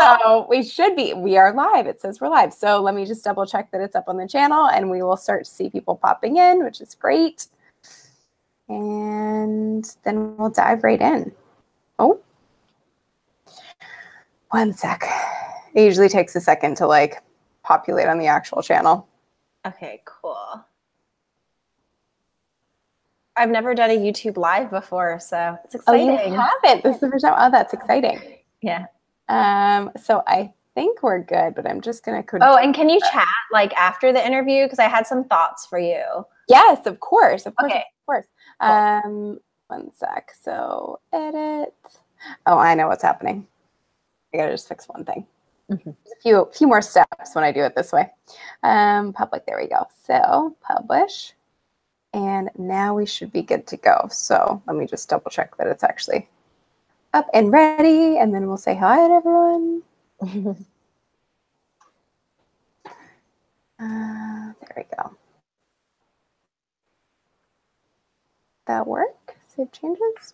So we are live. It says we're live. So let me just double check that it's up on the channel and we will start to see people popping in, which is great. And then we'll dive right in. Oh, one sec. It usually takes a second to like populate on the actual channel. Okay, cool. I've never done a YouTube live before, so it's exciting. Oh, you haven't? This is the first time. Oh, that's exciting. Yeah. So I think we're good, but I'm just going to. Oh, and can you chat like after the interview? Because I had some thoughts for you. Yes, of course. Of course. Okay. Of course. Cool. One sec. So edit. Oh, I know what's happening. I got to just fix one thing. Mm-hmm. There's a few more steps when I do it this way. Public. There we go. So publish. And now we should be good to go. So let me just double check that it's actually up and ready. And then we'll say hi to everyone. There we go. That work? Save changes.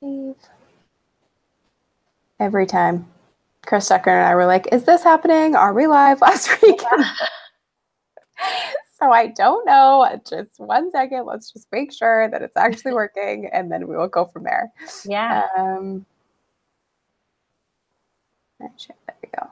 Save. Every time. Chris Tucker and I were like, is this happening? Are we live last week? So I don't know. Just 1 second. Let's just make sure that it's actually working, and then we will go from there. Yeah. There we go.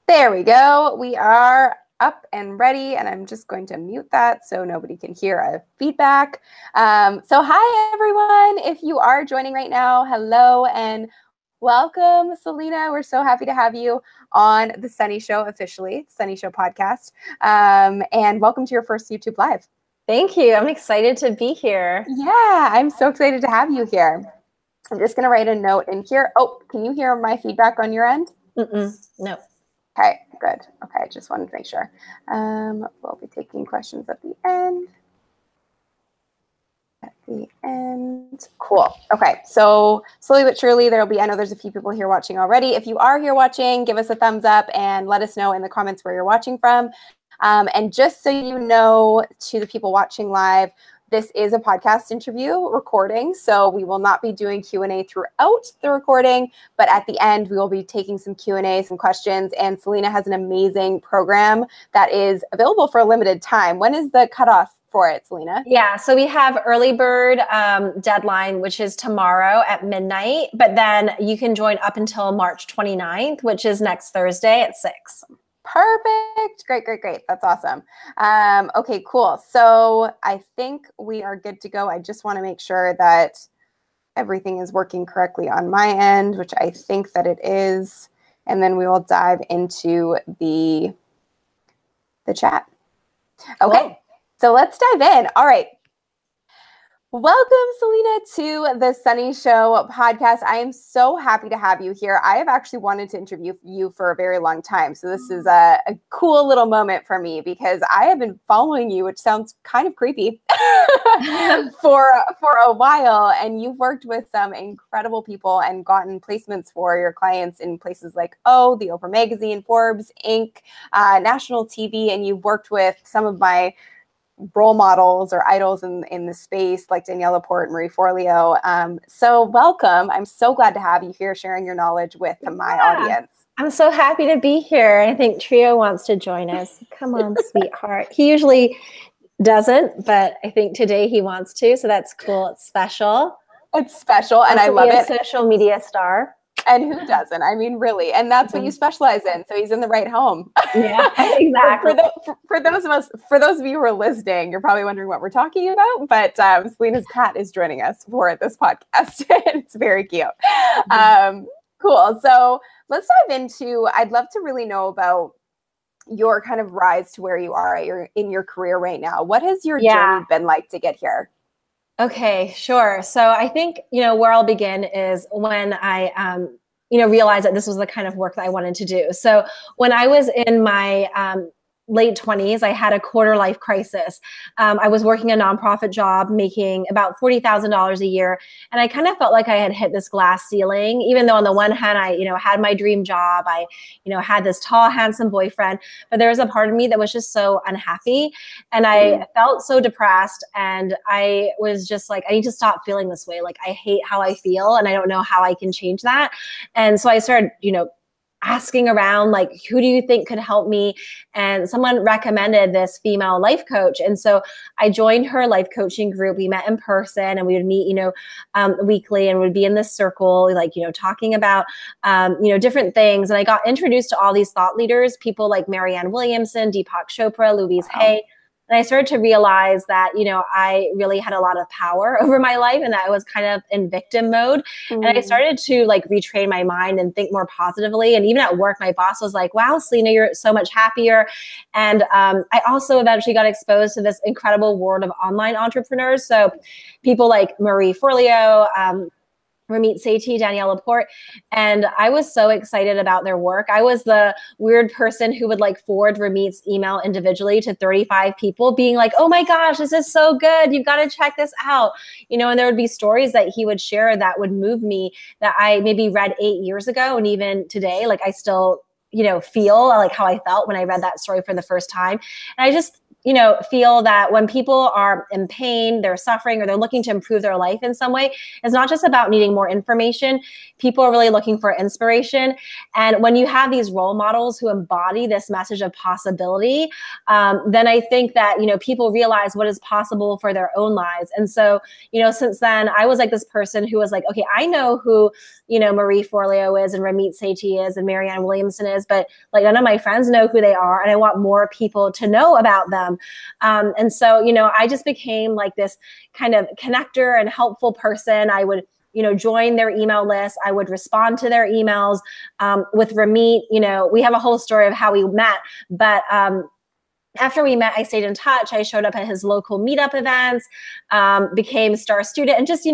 There we go. We are up and ready, and I'm just going to mute that so nobody can hear feedback. So hi, everyone. If you are joining right now, hello and welcome, Selena. We're so happy to have you on The Sunny Show, officially, Sunny Show podcast. And welcome to your first YouTube Live. Thank you. I'm excited to be here. Yeah, I'm so excited to have you here. I'm just going to write a note in here. Oh, can you hear my feedback on your end? No. Okay, good. Okay, just wanted to make sure. We'll be taking questions at the end. Cool. Okay, so slowly but surely there'll be, I know there's a few people here watching already. If you are here watching, give us a thumbs up and let us know in the comments where you're watching from. And just so you know, to the people watching live, this is a podcast interview recording, so we will not be doing Q&A throughout the recording, but at the end, we will be taking some Q&A, some questions, and Selena has an amazing program that is available for a limited time. When is the cutoff for it, Selena? Yeah, so we have early bird deadline, which is tomorrow at midnight, but then you can join up until March 29th, which is next Thursday at 6. Perfect. Great, great, great. That's awesome. Okay, cool. So I think we are good to go. I just want to make sure that everything is working correctly on my end, which I think that it is. And then we will dive into the chat. Okay, cool. So let's dive in. All right. Welcome, Selena, to the Sunny Show podcast. I am so happy to have you here. I have actually wanted to interview you for a very long time. So this is a cool little moment for me because I have been following you, which sounds kind of creepy, for a while. And you've worked with some incredible people and gotten placements for your clients in places like the Oprah Magazine, Forbes, Inc., national TV, and you've worked with some of my role models or idols in the space like Danielle Laporte, Marie Forleo. So welcome. I'm so glad to have you here sharing your knowledge with my audience. I'm so happy to be here. I think Trio wants to join us. Come on, sweetheart. He usually doesn't, but I think today he wants to. So that's cool. It's special. It's special. And I love it. Social media star. And who doesn't? I mean, really. And that's what you specialize in. So he's in the right home. Yeah, exactly. For those of you who are listening, you're probably wondering what we're talking about. But Selena's cat is joining us for this podcast. It's very cute. Cool. So let's dive into, I'd love to really know about your kind of rise to where you are in your career right now. What has your journey been like to get here? Okay, sure. So I think, where I'll begin is when I, realized that this was the kind of work that I wanted to do. So when I was in my late 20s, I had a quarter life crisis. I was working a nonprofit job, making about $40,000 a year. And I kind of felt like I had hit this glass ceiling, even though on the one hand, I, had my dream job. I, had this tall, handsome boyfriend, but there was a part of me that was just so unhappy. And I felt so depressed. And I was just like, I need to stop feeling this way. Like, I hate how I feel and I don't know how I can change that. And so I started, asking around, like, who do you think could help me? And someone recommended this female life coach. And so I joined her life coaching group. We met in person and we would meet, weekly, and would be in this circle, like, talking about, different things. And I got introduced to all these thought leaders, people like Marianne Williamson, Deepak Chopra, Louise Hay. And I started to realize that, I really had a lot of power over my life and that I was kind of in victim mode. And I started to like retrain my mind and think more positively. And even at work, my boss was like, wow, Selena, you're so much happier. And I also eventually got exposed to this incredible world of online entrepreneurs. So people like Marie Forleo, Ramit Sethi, Danielle Laporte. And I was so excited about their work. I was the weird person who would like forward Ramit's email individually to 35 people being like, oh my gosh, this is so good. You've got to check this out. And there would be stories that he would share that would move me that I maybe read 8 years ago. And even today, like I still, feel like how I felt when I read that story for the first time. And I just, feel that when people are in pain, they're suffering, or they're looking to improve their life in some way, it's not just about needing more information. People are really looking for inspiration. And when you have these role models who embody this message of possibility, then I think that, people realize what is possible for their own lives. And so, since then, I was like this person who was like, okay, I know who, Marie Forleo is and Ramit Sethi is and Marianne Williamson is, but like none of my friends know who they are. And I want more people to know about them. And so, I just became like this kind of connector and helpful person. I would, join their email list. I would respond to their emails. With Ramit, we have a whole story of how we met, but after we met, I stayed in touch. I showed up at his local meetup events, became star student, and just,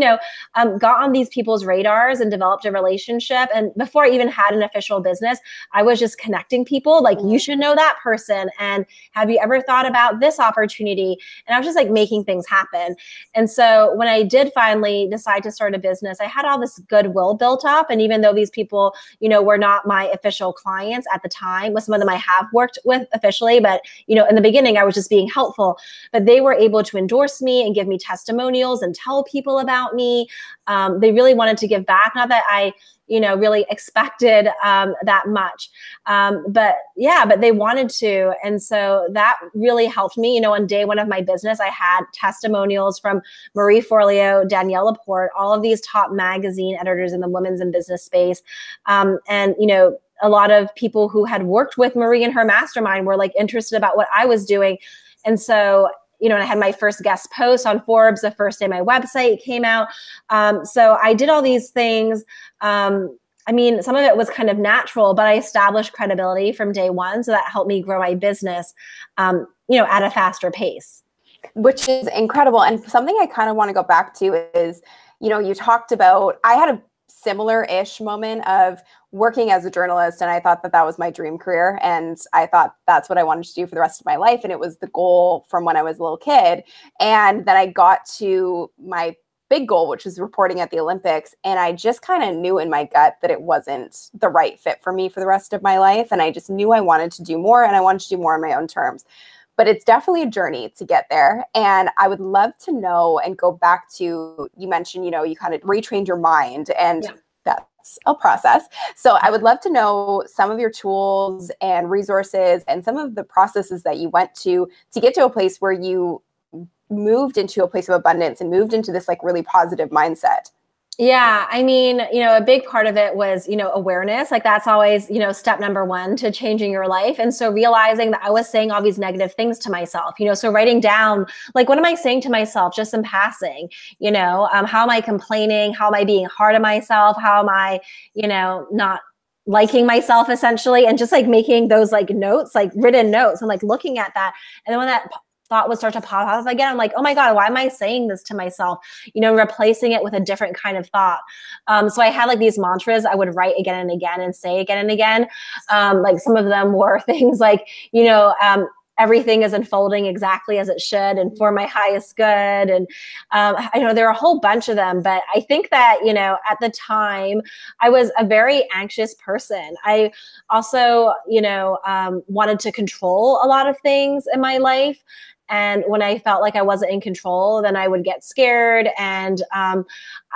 got on these people's radars and developed a relationship. And before I even had an official business, I was just connecting people like, you should know that person. And have you ever thought about this opportunity? And I was just like making things happen. And so when I did finally decide to start a business, I had all this goodwill built up. And even though these people, were not my official clients at the time, with some of them I have worked with officially, but, in the beginning, I was just being helpful, but they were able to endorse me and give me testimonials and tell people about me. They really wanted to give back. Not that I, really expected that much. But they wanted to. And so that really helped me. On day one of my business, I had testimonials from Marie Forleo, Danielle Laporte, all of these top magazine editors in the women's and business space. A lot of people who had worked with Marie in her mastermind were like interested about what I was doing. And so, and I had my first guest post on Forbes the first day my website came out. So I did all these things. Some of it was kind of natural, but I established credibility from day one. So that helped me grow my business, at a faster pace. Which is incredible. And something I kind of want to go back to is, you talked about, I had a similar-ish moment of working as a journalist, and I thought that was my dream career, and I thought that's what I wanted to do for the rest of my life, and it was the goal from when I was a little kid. And then I got to my big goal, which was reporting at the Olympics, and I just kind of knew in my gut that it wasn't the right fit for me for the rest of my life, and I just knew I wanted to do more, and I wanted to do more on my own terms. But it's definitely a journey to get there. And I would love to know and go back to, you mentioned, you kind of retrained your mind, and that's a process. So I would love to know some of your tools and resources and some of the processes that you went to get to a place where you moved into a place of abundance and moved into this like really positive mindset. Yeah. A big part of it was, awareness. Like that's always, step number one to changing your life. And so realizing that I was saying all these negative things to myself, so writing down, like, what am I saying to myself just in passing? How am I complaining? How am I being hard on myself? How am I, not liking myself essentially? And just like making those like notes, like written notes, and like looking at that. And then when that thought would start to pop up again, I'm like, oh my God, why am I saying this to myself? Replacing it with a different kind of thought. So I had like these mantras I would write again and again and say again and again. Like some of them were things like, everything is unfolding exactly as it should and for my highest good. And I know there are a whole bunch of them, but I think that, you know, at the time I was a very anxious person. I also, you know, wanted to control a lot of things in my life. And when I felt like I wasn't in control, then I would get scared. And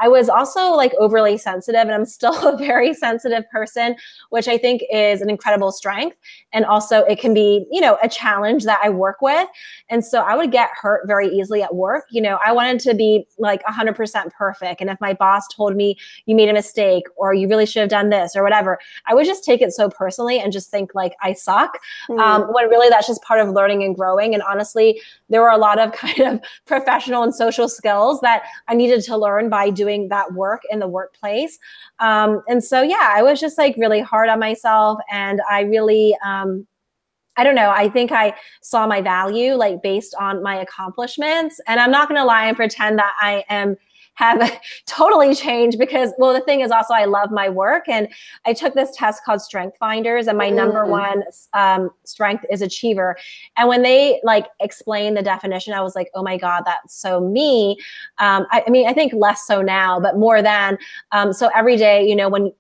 I was also like overly sensitive, and I'm still a very sensitive person, which I think is an incredible strength. And also it can be, you know, a challenge that I work with. And so I would get hurt very easily at work. You know, I wanted to be like 100% perfect. And if my boss told me you made a mistake or you really should have done this or whatever, I would just take it so personally and just think like I suck. When really that's just part of learning and growing. And honestly, there were a lot of kind of professional and social skills that I needed to learn by doing that work in the workplace. And so, yeah, I was just like really hard on myself. And I really, I don't know, I think I saw my value like based on my accomplishments. And I'm not going to lie and pretend that have totally changed because, well, the thing is also I love my work, and I took this test called Strength Finders, and my number one strength is achiever. And when they like explained the definition, I was like, oh my God, that's so me. I mean, I think less so now, but more than. So every day, you know, when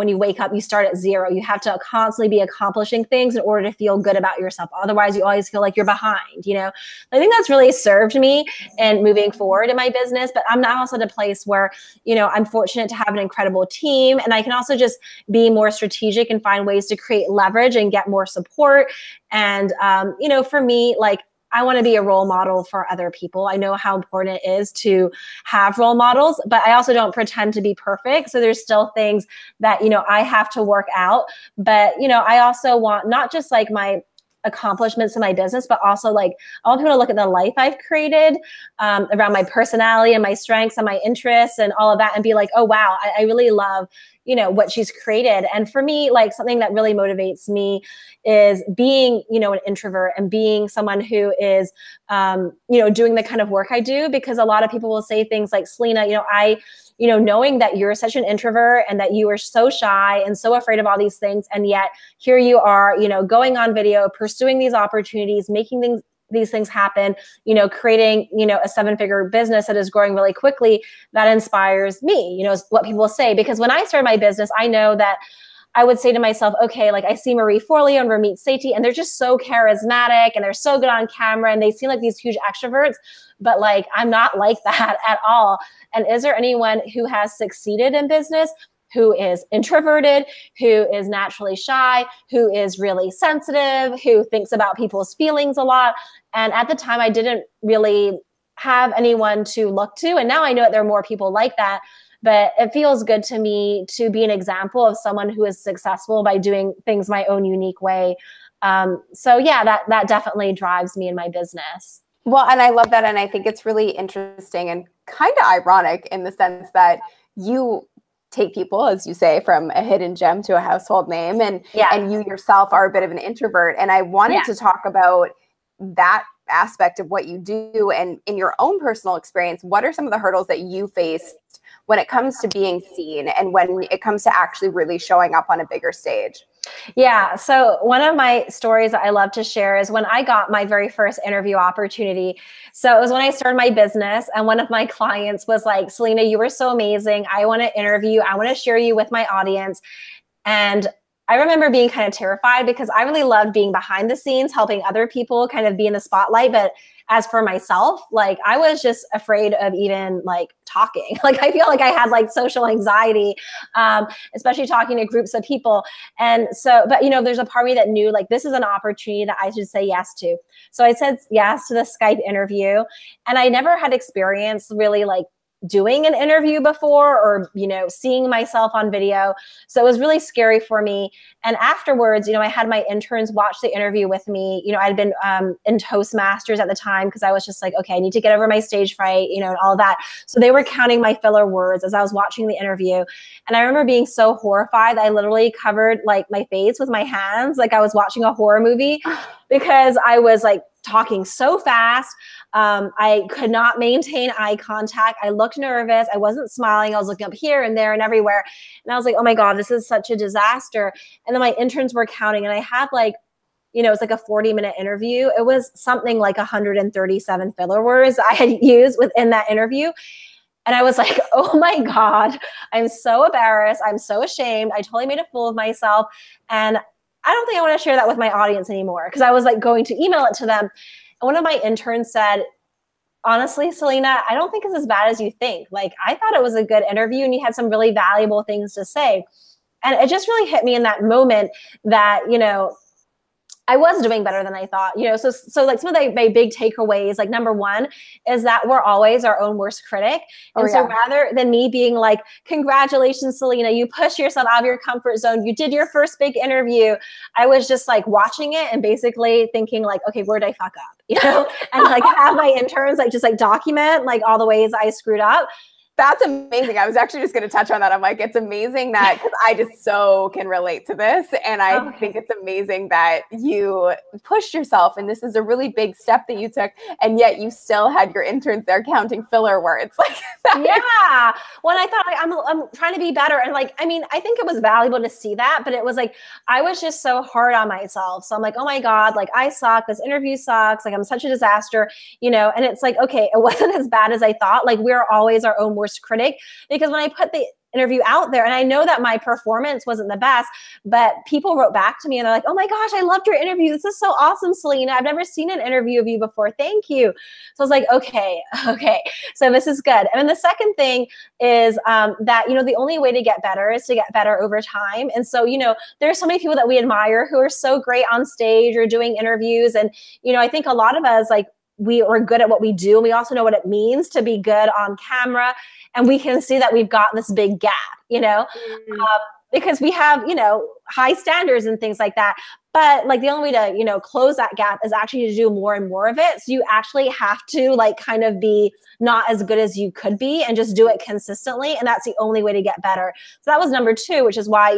you wake up, you start at zero. You have to constantly be accomplishing things in order to feel good about yourself. Otherwise, you always feel like you're behind, you know? I think that's really served me in moving forward in my business. But I'm now also at a place where, you know, I'm fortunate to have an incredible team, and I can also just be more strategic and find ways to create leverage and get more support. And, you know, for me, like, I want to be a role model for other people. I know how important it is to have role models, but I also don't pretend to be perfect. So there's still things that, you know, I have to work out. But, you know, I also want not just like my accomplishments in my business, but also like I want people to look at the life I've created around my personality and my strengths and my interests and all of that and be like, oh, wow, I really love, you know, what she's created. And for me, like something that really motivates me is being, you know, an introvert and being someone who is, you know, doing the kind of work I do, because a lot of people will say things like, Selena, you know, knowing that you're such an introvert and that you are so shy and so afraid of all these things. And yet here you are, you know, going on video, pursuing these opportunities, making these things happen, you know, creating, you know, a 7-figure business that is growing really quickly. That inspires me, you know, is what people say. Because when I started my business, I know that I would say to myself, okay, like I see Marie Forleo and Ramit Sethi, and they're just so charismatic and they're so good on camera and they seem like these huge extroverts, but like, I'm not like that at all. And is there anyone who has succeeded in business who is introverted, who is naturally shy, who is really sensitive, who thinks about people's feelings a lot? And at the time, I didn't really have anyone to look to. And now I know that there are more people like that. But it feels good to me to be an example of someone who is successful by doing things my own unique way. So yeah, that definitely drives me in my business. Well, and I love that. And I think it's really interesting and kind of ironic in the sense that you take people, as you say, from a hidden gem to a household name, and you yourself are a bit of an introvert. And I wanted to talk about that aspect of what you do, and in your own personal experience, what are some of the hurdles that you faced when it comes to being seen and when it comes to actually really showing up on a bigger stage? Yeah. So one of my stories that I love to share is when I got my very first interview opportunity. So it was when I started my business, and one of my clients was like, Selena, you were so amazing. I want to interview you. I want to share you with my audience. And I remember being kind of terrified because I really loved being behind the scenes, helping other people kind of be in the spotlight. But as for myself, like I was just afraid of even like talking. Like I feel like I had like social anxiety, especially talking to groups of people. And so, but you know, there's a part of me that knew like this is an opportunity that I should say yes to. So I said yes to the Skype interview, and I never had experience really like doing an interview before, or, you know, seeing myself on video. So it was really scary for me. And afterwards, you know, I had my interns watch the interview with me. You know, I'd been in Toastmasters at the time because I was just like, okay, I need to get over my stage fright, you know, and all that. So they were counting my filler words as I was watching the interview. And I remember being so horrified that I literally covered like my face with my hands, like I was watching a horror movie, because I was like talking so fast. I could not maintain eye contact. I looked nervous. I wasn't smiling. I was looking up here and there and everywhere. And I was like, oh my God, this is such a disaster. And then my interns were counting, and I had like it was like a 40-minute interview. It was something like 137 filler words I had used within that interview. And I was like, oh my God, I'm so embarrassed. I'm so ashamed. I totally made a fool of myself. And I don't think I want to share that with my audience anymore, because I was like going to email it to them. And one of my interns said, honestly, Selena, I don't think it's as bad as you think. Like, I thought it was a good interview and you had some really valuable things to say. And it just really hit me in that moment that, I was doing better than I thought, so like some of my big takeaways, like number one is that we're always our own worst critic. And so rather than me being like, congratulations, Selena, you push yourself out of your comfort zone, you did your first big interview, I was just like watching it and basically thinking like, okay, where did I fuck up? And like have my interns like just like document like all the ways I screwed up. That's amazing. I was actually just going to touch on that. I'm like, it's amazing that, because I just so can relate to this. And I think it's amazing that you pushed yourself. And this is a really big step that you took. And yet you still had your interns there counting filler words. Like, yeah. When I thought like, I'm trying to be better. And like, I mean, I think it was valuable to see that, but it was like, I was just so hard on myself. So I'm like, oh my God, like I suck. This interview sucks. Like I'm such a disaster, and it's like, okay, it wasn't as bad as I thought. Like we're always our own worst critic, because when I put the interview out there, and I know that my performance wasn't the best, but people wrote back to me and they're like, oh my gosh, I loved your interview. This is so awesome, Selena. I've never seen an interview of you before. Thank you. So I was like, okay. So this is good. And then the second thing is that, the only way to get better is to get better over time. And so, there are so many people that we admire who are so great on stage or doing interviews. And, I think a lot of us, like, we are good at what we do. And we also know what it means to be good on camera. And we can see that we've got this big gap, because we have, high standards and things like that. But like the only way to, close that gap is actually to do more and more of it. So you actually have to like kind of be not as good as you could be and just do it consistently. And that's the only way to get better. So that was number two, which is why,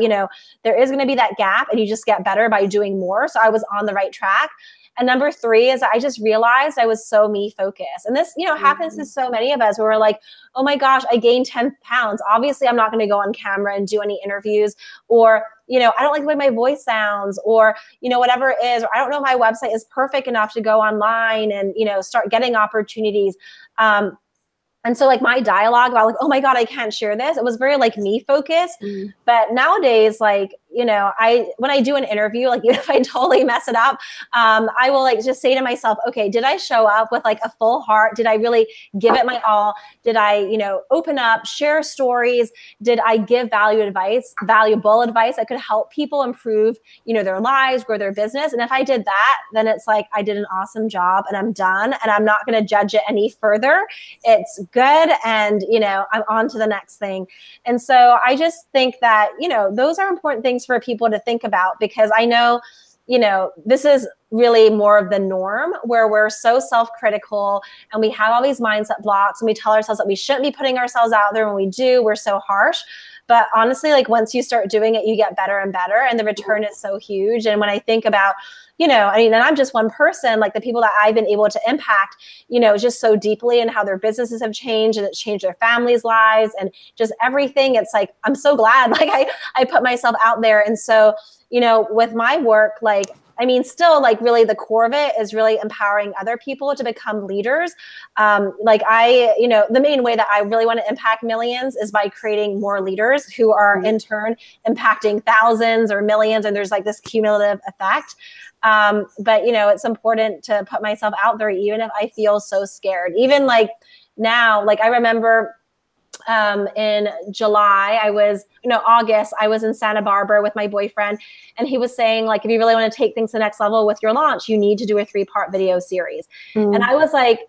there is going to be that gap and you just get better by doing more. So I was on the right track. And number three is I just realized I was so me focused. And this, happens to so many of us where we're like, oh my gosh, I gained 10 pounds. Obviously, I'm not going to go on camera and do any interviews, or, I don't like the way my voice sounds, or, whatever it is, or I don't know if my website is perfect enough to go online and, start getting opportunities. And so like my dialogue about like, oh my God, I can't share this, it was very like me focused. But nowadays, like, when I do an interview, like even if I totally mess it up, I will like just say to myself, okay, did I show up with like a full heart? Did I really give it my all? Did I, open up, share stories? Did I give valuable advice that could help people improve, their lives, grow their business? And if I did that, then it's like, I did an awesome job and I'm done and I'm not going to judge it any further. It's good. And, I'm on to the next thing. And so I just think that, those are important things for people to think about, because I know, this is really more of the norm where we're so self-critical and we have all these mindset blocks and we tell ourselves that we shouldn't be putting ourselves out there. When we do, we're so harsh. But honestly, like once you start doing it, you get better and better, and the return is so huge. And when I think about, and I'm just one person, like the people that I've been able to impact, just so deeply, and how their businesses have changed and it's changed their families' lives and just everything. It's like, I'm so glad, like I put myself out there. And so, with my work, like, still like really the core of it is really empowering other people to become leaders. The main way that I really want to impact millions is by creating more leaders who are in turn impacting thousands or millions. And there's like this cumulative effect. But it's important to put myself out there, even if I feel so scared. Even like now, like I remember in July, August, I was in Santa Barbara with my boyfriend, and he was saying like, if you really want to take things to the next level with your launch, you need to do a 3-part video series. And I was like,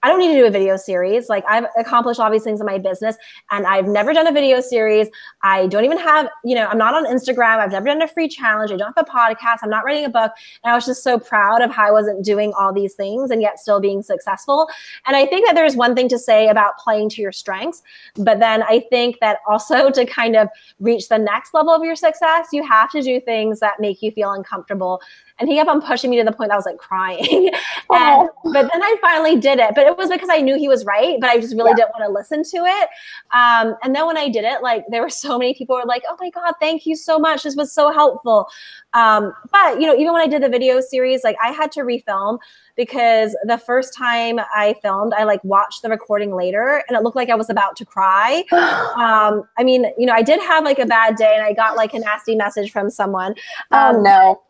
I don't need to do a video series. Like I've accomplished all these things in my business and I've never done a video series. I don't even have, I'm not on Instagram. I've never done a free challenge. I don't have a podcast. I'm not writing a book. And I was just so proud of how I wasn't doing all these things and yet still being successful. And I think that there's one thing to say about playing to your strengths, but then I think that also to kind of reach the next level of your success, you have to do things that make you feel uncomfortable. And he kept on pushing me to the point that I was like crying. But then I finally did it. But it was because I knew he was right, but I just really didn't want to listen to it. And then when I did it, like there were so many people who were like, oh my God, thank you so much. This was so helpful. But, you know, even when I did the video series, like I had to refilm because the first time I filmed, I like watched the recording later and it looked like I was about to cry. I mean, you know, I did have like a bad day and I got like a nasty message from someone. Oh no.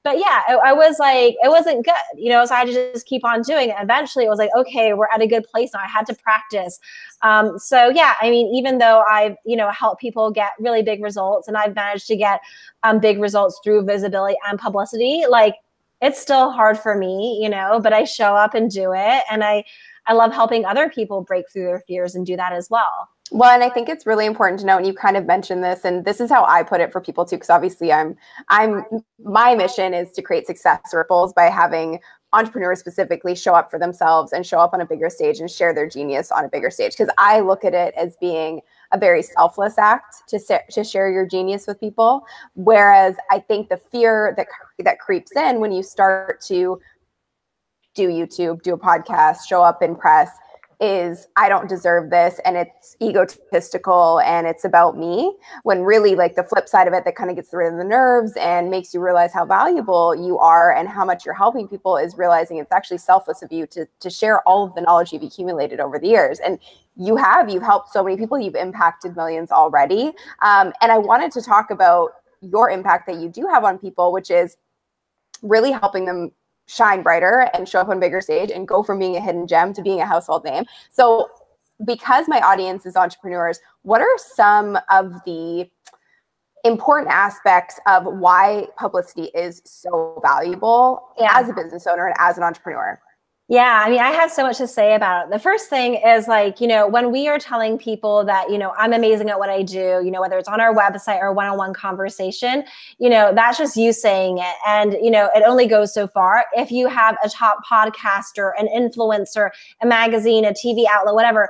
But yeah, I was like, it wasn't good, you know, so I had to just keep on doing it. Eventually it was like, okay, we're at a good place now. I had to practice. So yeah, I mean, even though I've, you know, helped people get really big results and I've managed to get big results through visibility and publicity, like it's still hard for me, you know, but I show up and do it. And I love helping other people break through their fears and do that as well. Well, and I think it's really important to know, and you kind of mentioned this, and this is how I put it for people too, because obviously my mission is to create success ripples by having entrepreneurs specifically show up for themselves and show up on a bigger stage and share their genius on a bigger stage. Because I look at it as being a very selfless act to share your genius with people. Whereas I think the fear that creeps in when you start to do YouTube, do a podcast, show up in press, is I don't deserve this, and it's egotistical and it's about me, when really like the flip side of it that kind of gets rid of the nerves and makes you realize how valuable you are and how much you're helping people is realizing it's actually selfless of you to share all of the knowledge you've accumulated over the years. And you've helped so many people, you've impacted millions already. And I wanted to talk about your impact that you do have on people, which is really helping them shine brighter and show up on a bigger stage and go from being a hidden gem to being a household name. So because my audience is entrepreneurs, what are some of the important aspects of why publicity is so valuable as a business owner and as an entrepreneur? Yeah, I mean, I have so much to say about it. The first thing is like, you know, when we are telling people that, you know, I'm amazing at what I do, you know, whether it's on our website or one-on-one conversation, you know, that's just you saying it. And, you know, it only goes so far. If you have a top podcaster, an influencer, a magazine, a TV outlet, whatever,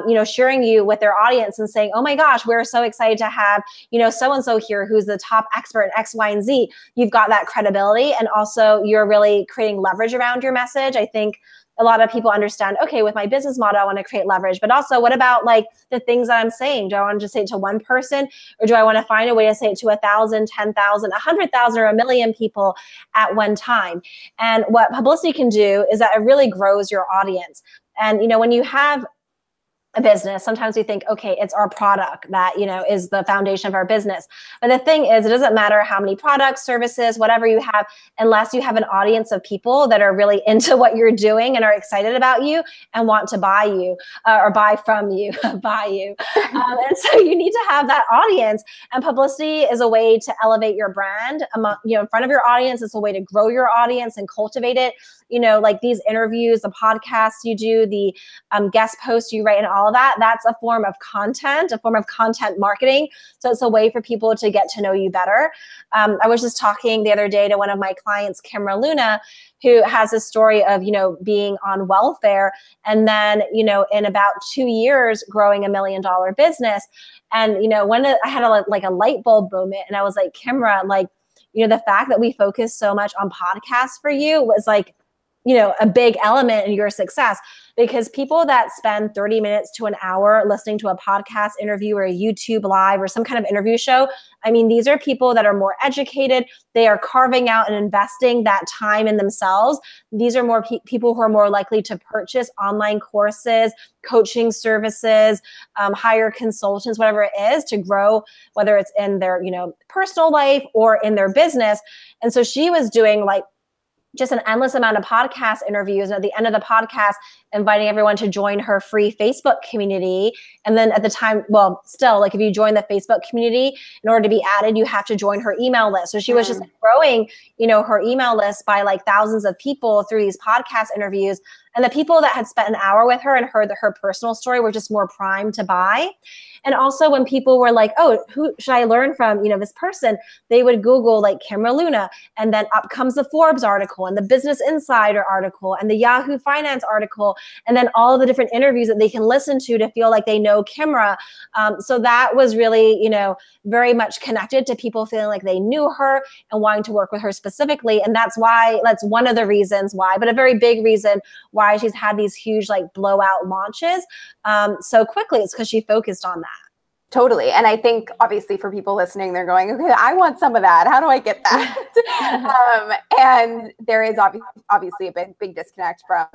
you know, sharing you with their audience and saying, oh my gosh, we're so excited to have, you know, so-and-so here who's the top expert in X, Y, and Z. You've got that credibility. And also you're really creating leverage around your message. I think a lot of people understand, okay, with my business model, I want to create leverage, but also what about like the things that I'm saying? Do I want to just say it to one person, or do I want to find a way to say it to 1,000, 10,000, 100,000, or 1,000,000 people at one time? And what publicity can do is that it really grows your audience. And, you know, when you have a business, sometimes we think, okay, it's our product that, you know, is the foundation of our business. But the thing is, it doesn't matter how many products, services, whatever you have, unless you have an audience of people that are really into what you're doing and are excited about you and want to buy you or buy from you, buy you. And so you need to have that audience, and publicity is a way to elevate your brand you know, in front of your audience. It's a way to grow your audience and cultivate it. You know, like these interviews, the podcasts you do, the guest posts you write, and all of that, that's a form of content, a form of content marketing. So it's a way for people to get to know you better. I was just talking the other day to one of my clients, Kimra Luna, who has a story of, you know, being on welfare and then, you know, in about 2 years, growing $1 million business. And, you know, when I had a light bulb moment, and I was like, Kimra, like, you know, the fact that we focus so much on podcasts for you was like, you know, a big element in your success, because people that spend 30 minutes to an hour listening to a podcast interview or a YouTube live or some kind of interview show, I mean, these are people that are more educated. They are carving out and investing that time in themselves. These are more people who are more likely to purchase online courses, coaching services, hire consultants, whatever it is, to grow, whether it's in their, you know, personal life or in their business. And so she was doing like just an endless amount of podcast interviews. And at the end of the podcast, inviting everyone to join her free Facebook community. And then at the time, well, still, like if you join the Facebook community, in order to be added, you have to join her email list. So she was just growing, you know, her email list by like thousands of people through these podcast interviews. And the people that had spent an hour with her and heard her personal story were just more primed to buy. And also when people were like, oh, who should I learn from, you know, this person, they would Google like Kimra Luna, and then up comes the Forbes article and the Business Insider article and the Yahoo Finance article, and then all of the different interviews that they can listen to feel like they know Kimra. So that was really, you know, very much connected to people feeling like they knew her and wanting to work with her specifically. And that's one of the reasons why, but a very big reason why she's had these huge like blowout launches so quickly. It's because she focused on that. Totally. And I think obviously for people listening, they're going, okay, I want some of that. How do I get that? And there is obviously a big disconnect from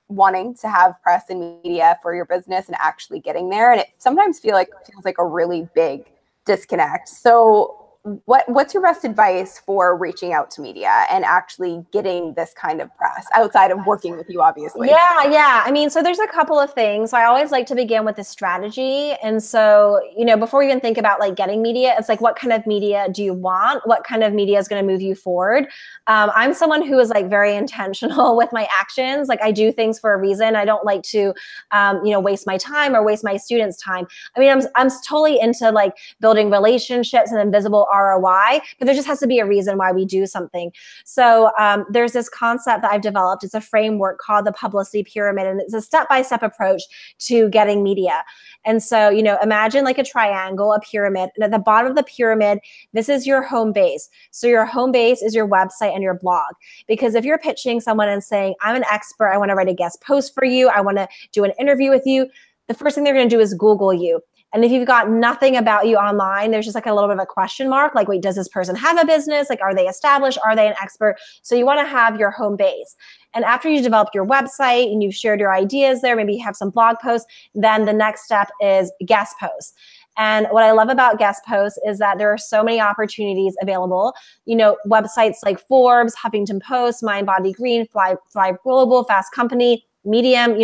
wanting to have press and media for your business and actually getting there. And it sometimes feels like a really big disconnect. So what's your best advice for reaching out to media and actually getting this kind of press outside of working with you, obviously? Yeah. I mean, so there's a couple of things. I always like to begin with the strategy. And so, before you even think about like getting media, it's like, what kind of media do you want? What kind of media is going to move you forward? I'm someone who is like very intentional with my actions. Like I do things for a reason. I don't like to, waste my time or waste my students' time. I mean, I'm totally into like building relationships and invisible ROI, but there just has to be a reason why we do something. So there's this concept that I've developed. It's a framework called the publicity pyramid, and it's a step-by-step approach to getting media. And so, imagine like a triangle, a pyramid, and at the bottom of the pyramid, this is your home base. So your home base is your website and your blog. Because if you're pitching someone and saying, I'm an expert, I want to write a guest post for you, I want to do an interview with you, the first thing they're going to do is Google you. And if you've got nothing about you online, there's just like a little bit of a question mark. Like, wait, does this person have a business? Like, are they established? Are they an expert? So you want to have your home base. And after you develop your website and you've shared your ideas there, maybe you have some blog posts, then the next step is guest posts. And what I love about guest posts is that there are so many opportunities available. Websites like Forbes, Huffington Post, Mind Body Green, Thrive Global, Fast Company, Medium,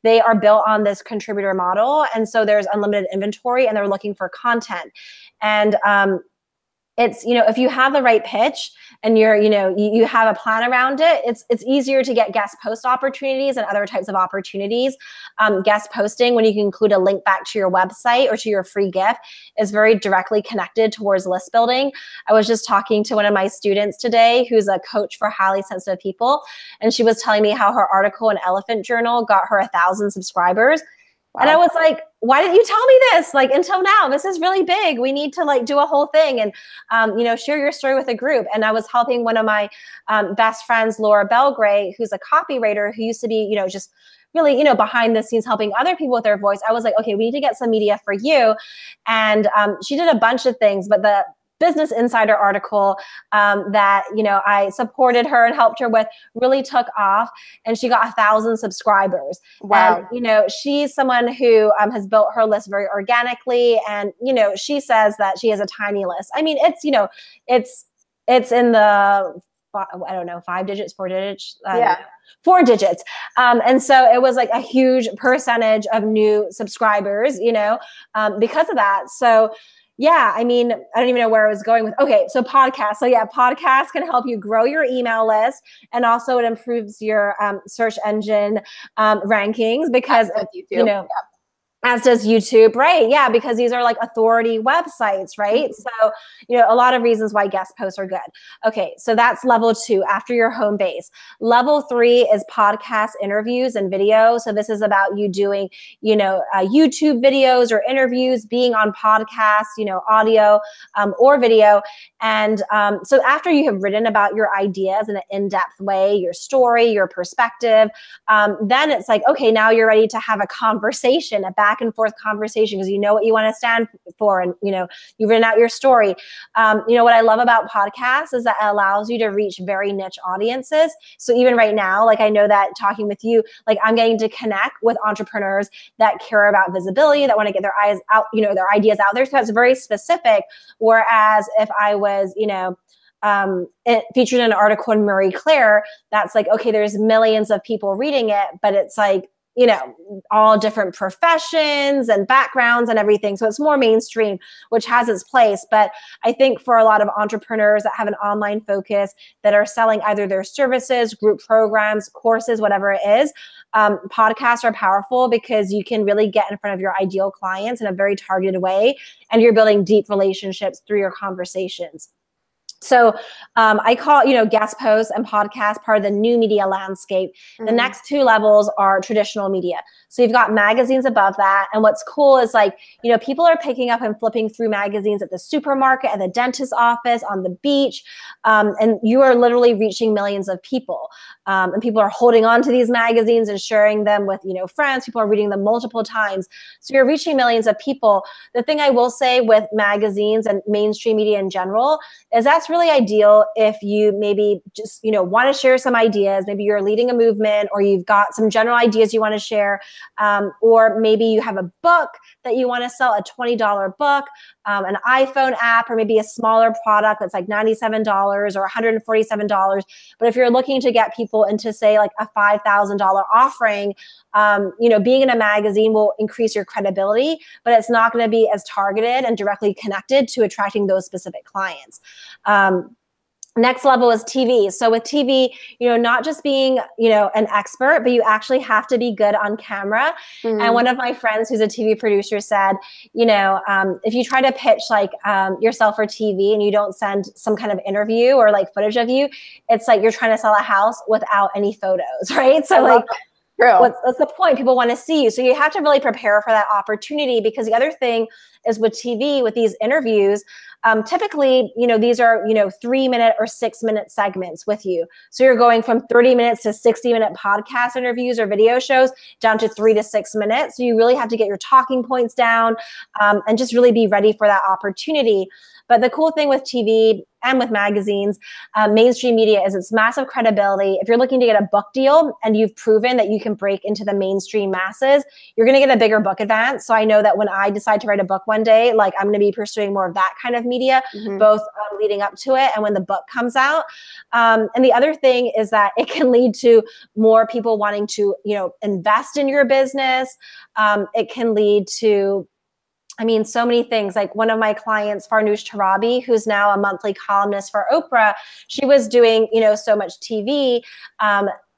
they are built on this contributor model. And so there's unlimited inventory and they're looking for content. And it's, if you have the right pitch and you have a plan around it, it's easier to get guest post opportunities and other types of opportunities. Guest posting, when you can include a link back to your website or to your free gift, is very directly connected towards list building. I was just talking to one of my students today who's a coach for highly sensitive people. And she was telling me how her article in Elephant Journal got her 1,000 subscribers. Wow. And I was like, why didn't you tell me this? Like, until now, this is really big. We need to like do a whole thing and, share your story with a group. And I was helping one of my best friends, Laura Belgray, who's a copywriter who used to be, just really, behind the scenes helping other people with their voice. I was like, okay, we need to get some media for you. And she did a bunch of things, but the Business Insider article that, I supported her and helped her with really took off, and she got 1,000 subscribers. Wow. And, she's someone who has built her list very organically. And, she says that she has a tiny list. I mean, it's, it's in the, I don't know, 5 digits, 4 digits. 4 digits. And so it was like a huge percentage of new subscribers, because of that. So yeah, I mean, I don't even know where I was going with. Okay, so podcasts. So yeah, podcasts can help you grow your email list, and also it improves your search engine rankings because as does YouTube, right? Yeah, because these are like authority websites, right? So, a lot of reasons why guest posts are good. Okay, so that's level 2 after your home base. Level 3 is podcast interviews and video. So this is about you doing, YouTube videos or interviews, being on podcasts, audio or video. And so after you have written about your ideas in an in-depth way, your story, your perspective, then it's like, okay, now you're ready to have a conversation, a back and forth conversation, because you know what you want to stand for, and you've written out your story. What I love about podcasts is that it allows you to reach very niche audiences. So even right now, like I know that talking with you, like I'm getting to connect with entrepreneurs that care about visibility, that want to get their eyes out, their ideas out there. So it's very specific. Whereas if I was, it featured in an article in Marie Claire, that's like, okay, there's millions of people reading it, but it's like, all different professions and backgrounds and everything. So it's more mainstream, which has its place. But I think for a lot of entrepreneurs that have an online focus, that are selling either their services, group programs, courses, whatever it is, podcasts are powerful because you can really get in front of your ideal clients in a very targeted way. And you're building deep relationships through your conversations. So I call, guest posts and podcasts part of the new media landscape. The next two levels are traditional media. So you've got magazines above that. And what's cool is people are picking up and flipping through magazines at the supermarket, at the dentist's office, on the beach. And you are literally reaching millions of people. And people are holding on to these magazines and sharing them with, friends. People are reading them multiple times. So you're reaching millions of people. The thing I will say with magazines and mainstream media in general is that's really ideal if you maybe just, want to share some ideas. Maybe you're leading a movement, or you've got some general ideas you want to share. Or maybe you have a book that you want to sell, a $20 book, an iPhone app, or maybe a smaller product that's like $97 or $147. But if you're looking to get people into, say, like a $5,000 offering, being in a magazine will increase your credibility, but it's not going to be as targeted and directly connected to attracting those specific clients. Next level is TV. So with TV, not just being, an expert, but you actually have to be good on camera. And one of my friends who's a TV producer said, if you try to pitch yourself for TV and you don't send some kind of interview or like footage of you, it's like you're trying to sell a house without any photos, right? So what's the point? People want to see you. So you have to really prepare for that opportunity, because the other thing is with TV, with these interviews, typically, these are, 3-minute or 6-minute segments with you. So you're going from 30 minutes to 60-minute podcast interviews or video shows down to 3 to 6 minutes. So you really have to get your talking points down and just really be ready for that opportunity. But the cool thing with TV and with magazines, mainstream media, is its massive credibility. If you're looking to get a book deal and you've proven that you can break into the mainstream masses, you're going to get a bigger book advance. So I know that when I decide to write a book one day, I'm going to be pursuing more of that kind of media, both leading up to it and when the book comes out. And the other thing is that it can lead to more people wanting to, invest in your business. It can lead to so many things. Like one of my clients, Farnoosh Tarabi, who's now a monthly columnist for Oprah, she was doing, so much TV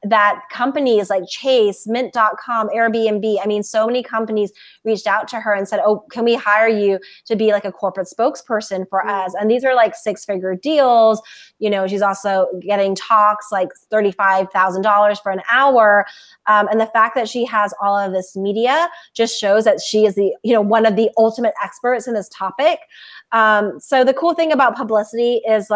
that companies like Chase, Mint.com, Airbnb, so many companies reached out to her and said, oh, can we hire you to be like a corporate spokesperson for us? And these are like 6-figure deals. She's also getting talks like $35,000 for an hour. And the fact that she has all of this media just shows that she is the, one of the ultimate experts in this topic. So the cool thing about publicity is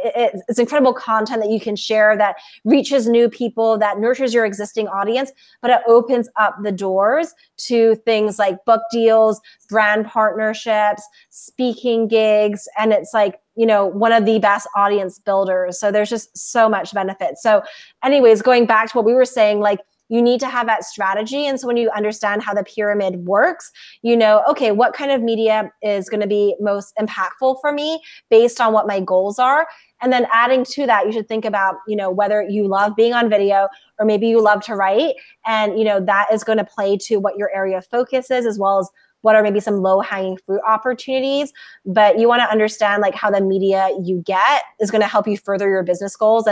it's incredible content that you can share that reaches new people, that nurtures your existing audience, but it opens up the doors to things like book deals, brand partnerships, speaking gigs, and it's one of the best audience builders. So there's just so much benefit. So anyways, going back to what we were saying, you need to have that strategy. And so when you understand how the pyramid works, okay, what kind of media is going to be most impactful for me based on what my goals are. And then adding to that, you should think about, whether you love being on video or maybe you love to write. And, that is going to play to what your area of focus is, as well as what are maybe some low-hanging fruit opportunities. But you want to understand how the media you get is going to help you further your business goals,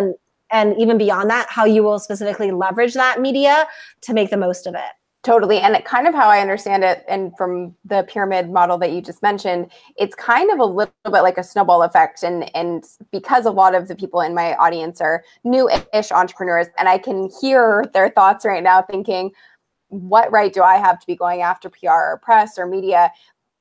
and even beyond that, how you will specifically leverage that media to make the most of it. Totally. And it kind of how I understand it, and from the pyramid model that you just mentioned, it's kind of a little bit like a snowball effect. And because a lot of the people in my audience are new-ish entrepreneurs, and I can hear their thoughts right now thinking, what right do I have to be going after PR or press or media?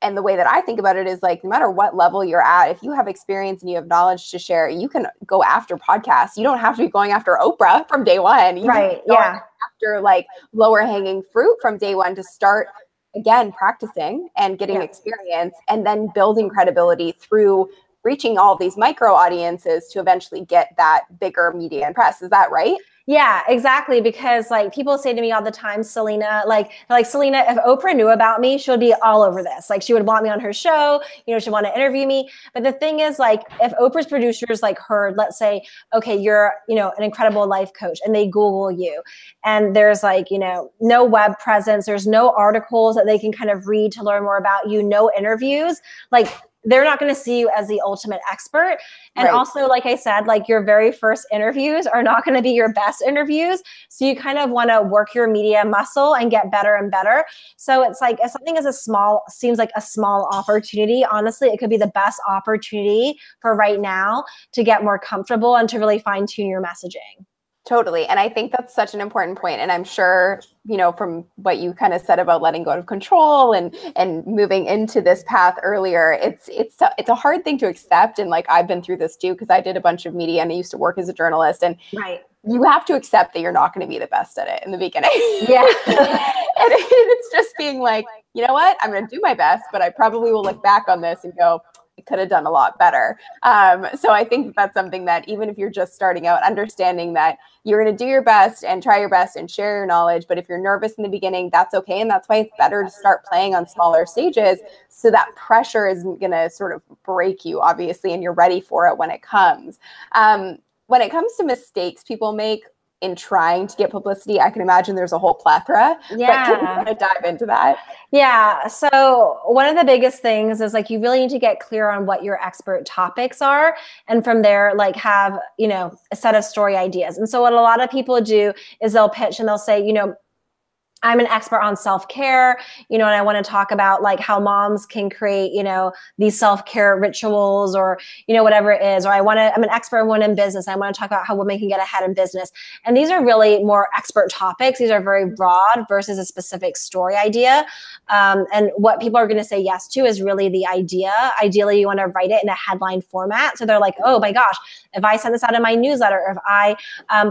And the way that I think about it is no matter what level you're at, if you have experience and you have knowledge to share, you can go after podcasts. You don't have to be going after Oprah from day one. You right. Yeah. After lower hanging fruit from day one to start, again, practicing and getting experience, and then building credibility through reaching all these micro audiences to eventually get that bigger media and press. Is that right? Yeah, exactly. Because people say to me all the time, Selena, Selena, if Oprah knew about me, she would be all over this. She would want me on her show, she'd want to interview me. But the thing is, if Oprah's producers heard, let's say, okay, you're, an incredible life coach, and they Google you, and there's no web presence, there's no articles that they can kind of read to learn more about you, no interviews, they're not going to see you as the ultimate expert. And Right. also, like I said, like your very first interviews are not going to be your best interviews. So you kind of want to work your media muscle and get better and better. So it's like, if something is seems like a small opportunity, honestly, it could be the best opportunity for right now to get more comfortable and to really fine tune your messaging. Totally. And I think that's such an important point. And I'm sure, you know, from what you kind of said about letting go of control and moving into this path earlier, it's a hard thing to accept. And like, I've been through this too, because I did a bunch of media and I used to work as a journalist, and right. You have to accept that you're not going to be the best at it in the beginning. Yeah. And it's just being like, you know what, I'm going to do my best, but I probably will look back on this and go, I could have done a lot better. So I think that's something that even if you're just starting out, understanding that you're going to do your best and try your best and share your knowledge. But if you're nervous in the beginning, that's okay. And that's why it's better to start playing on smaller stages, so that pressure isn't going to sort of break you, obviously, and you're ready for it when it comes. When it comes to mistakes people make in trying to get publicity, I can imagine there's a whole plethora. Yeah. But can you kind of dive into that? Yeah. So one of the biggest things is like, you really need to get clear on what your expert topics are. And from there, like have, you know, a set of story ideas. And so what a lot of people do is they'll pitch and they'll say, you know, I'm an expert on self-care, you know, and I want to talk about like how moms can create, you know, these self-care rituals, or, you know, whatever it is. Or I'm an expert in women in business. I want to talk about how women can get ahead in business. And these are really more expert topics. These are very broad versus a specific story idea. And what people are going to say yes to is really the idea. Ideally, you want to write it in a headline format. So they're like, oh my gosh, if I send this out in my newsletter, or if I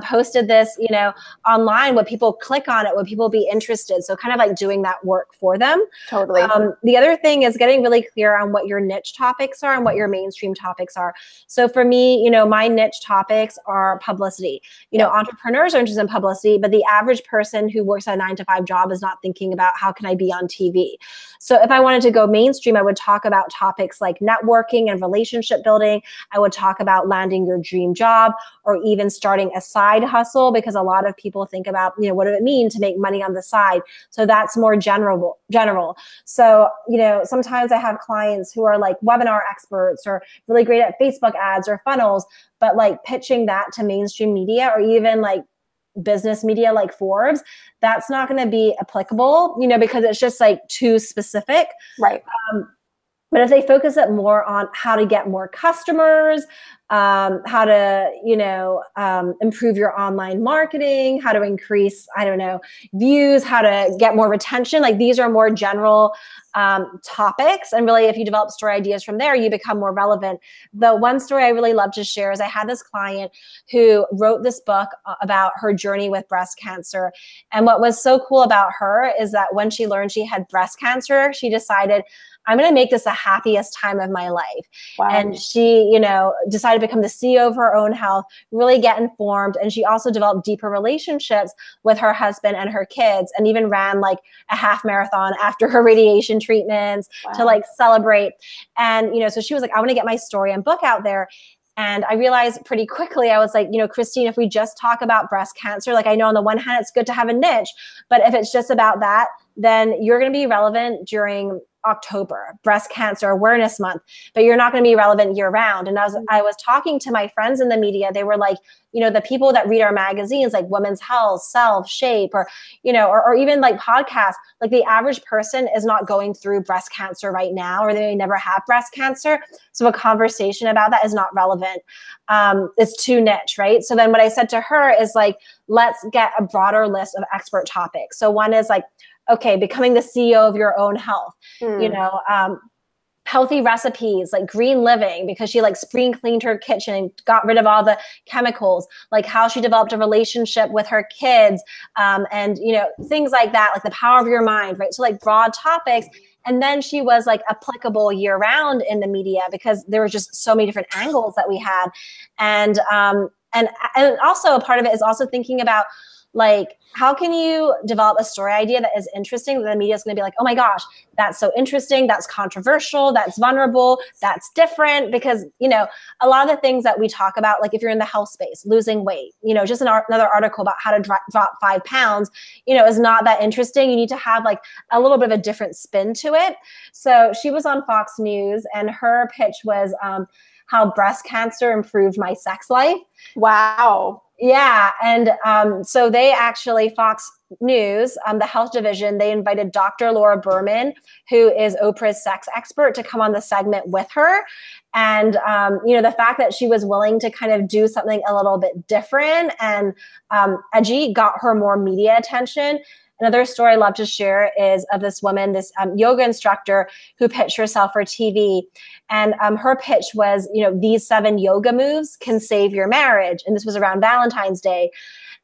posted this, you know, online, would people click on it? Would people be interested? So kind of like doing that work for them. Totally. The other thing is getting really clear on what your niche topics are and what your mainstream topics are. So for me, you know, my niche topics are publicity. You know, entrepreneurs are interested in publicity, but the average person who works a 9-to-5 job is not thinking about how can I be on TV. So if I wanted to go mainstream, I would talk about topics like networking and relationship building. I would talk about landing your dream job, or even starting a side hustle, because a lot of people think about, you know, what does it mean to make money on the side? So that's more general. So, you know, sometimes I have clients who are like webinar experts or really great at Facebook ads or funnels, but like pitching that to mainstream media or even like business media like Forbes, that's not going to be applicable, you know, because it's just like too specific. Right. But if they focus it more on how to get more customers, how to, you know, improve your online marketing, how to increase, I don't know, views, how to get more retention, like these are more general topics. And really, if you develop story ideas from there, you become more relevant. The one story I really love to share is I had this client who wrote this book about her journey with breast cancer. And what was so cool about her is that when she learned she had breast cancer, she decided, I'm going to make this the happiest time of my life. Wow. And she, you know, decided to become the CEO of her own health, really get informed. And she also developed deeper relationships with her husband and her kids, and even ran like a half marathon after her radiation treatments to like celebrate. And, you know, so she was like, I want to get my story and book out there. And I realized pretty quickly, I was like, you know, Christine, if we just talk about breast cancer, like I know on the one hand, it's good to have a niche, but if it's just about that, then you're going to be relevant during October, Breast Cancer Awareness Month, but you're not going to be relevant year round. And as I was talking to my friends in the media, they were like, you know, the people that read our magazines, like Women's Health, Self, Shape, or, you know, or even like podcasts, like the average person is not going through breast cancer right now, or they may never have breast cancer. So a conversation about that is not relevant. It's too niche, right? So then what I said to her is like, let's get a broader list of expert topics. So one is like, okay, becoming the CEO of your own health, you know, healthy recipes, like green living, because she like spring cleaned her kitchen and got rid of all the chemicals, like how she developed a relationship with her kids, and, you know, things like that, like the power of your mind, right? So like broad topics. And then she was like applicable year round in the media, because there were just so many different angles that we had. And also a part of it is also thinking about, Like, how can you develop a story idea that is interesting that the media is going to be like, oh my gosh, that's so interesting, that's controversial, that's vulnerable, that's different? Because, you know, a lot of the things that we talk about, like if you're in the health space, losing weight, you know, just another article about how to drop 5 pounds, you know, is not that interesting. You need to have like a little bit of a different spin to it. So she was on Fox News, and her pitch was how breast cancer improved my sex life. Wow. Yeah. And so they actually, Fox News, the health division, they invited Dr. Laura Berman, who is Oprah's sex expert, to come on the segment with her. And, you know, the fact that she was willing to kind of do something a little bit different and edgy got her more media attention. Another story I love to share is of this woman, this yoga instructor who pitched herself for TV. And her pitch was, you know, these 7 yoga moves can save your marriage. And this was around Valentine's Day.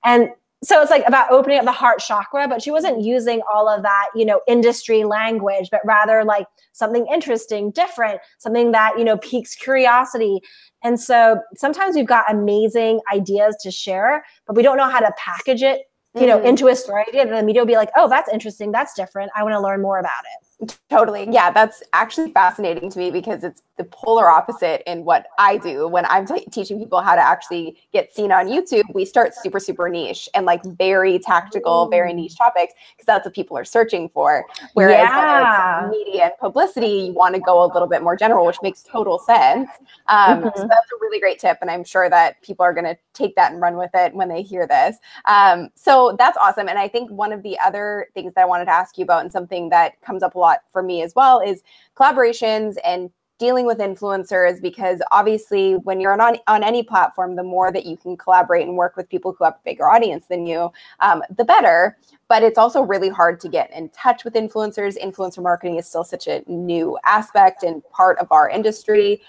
And so it's like about opening up the heart chakra, but she wasn't using all of that, you know, industry language, but rather like something interesting, different, something that, you know, piques curiosity. And so sometimes we've got amazing ideas to share, but we don't know how to package it, you know, into a story idea that the media will be like, oh, that's interesting, that's different, I want to learn more about it. Totally. Yeah, that's actually fascinating to me because it's the polar opposite in what I do when I'm teaching people how to actually get seen on YouTube. We start super, super niche and like very tactical, very niche topics because that's what people are searching for. Whereas when it's media and publicity, you want to go a little bit more general, which makes total sense. So that's a really great tip. And I'm sure that people are going to take that and run with it when they hear this. So that's awesome. And I think one of the other things that I wanted to ask you about, and something that comes up a lot for me as well, is collaborations and dealing with influencers, because obviously when you're on any platform, the more that you can collaborate and work with people who have a bigger audience than you, the better. But it's also really hard to get in touch with influencers. Influencer marketing is still such a new aspect and part of our industry.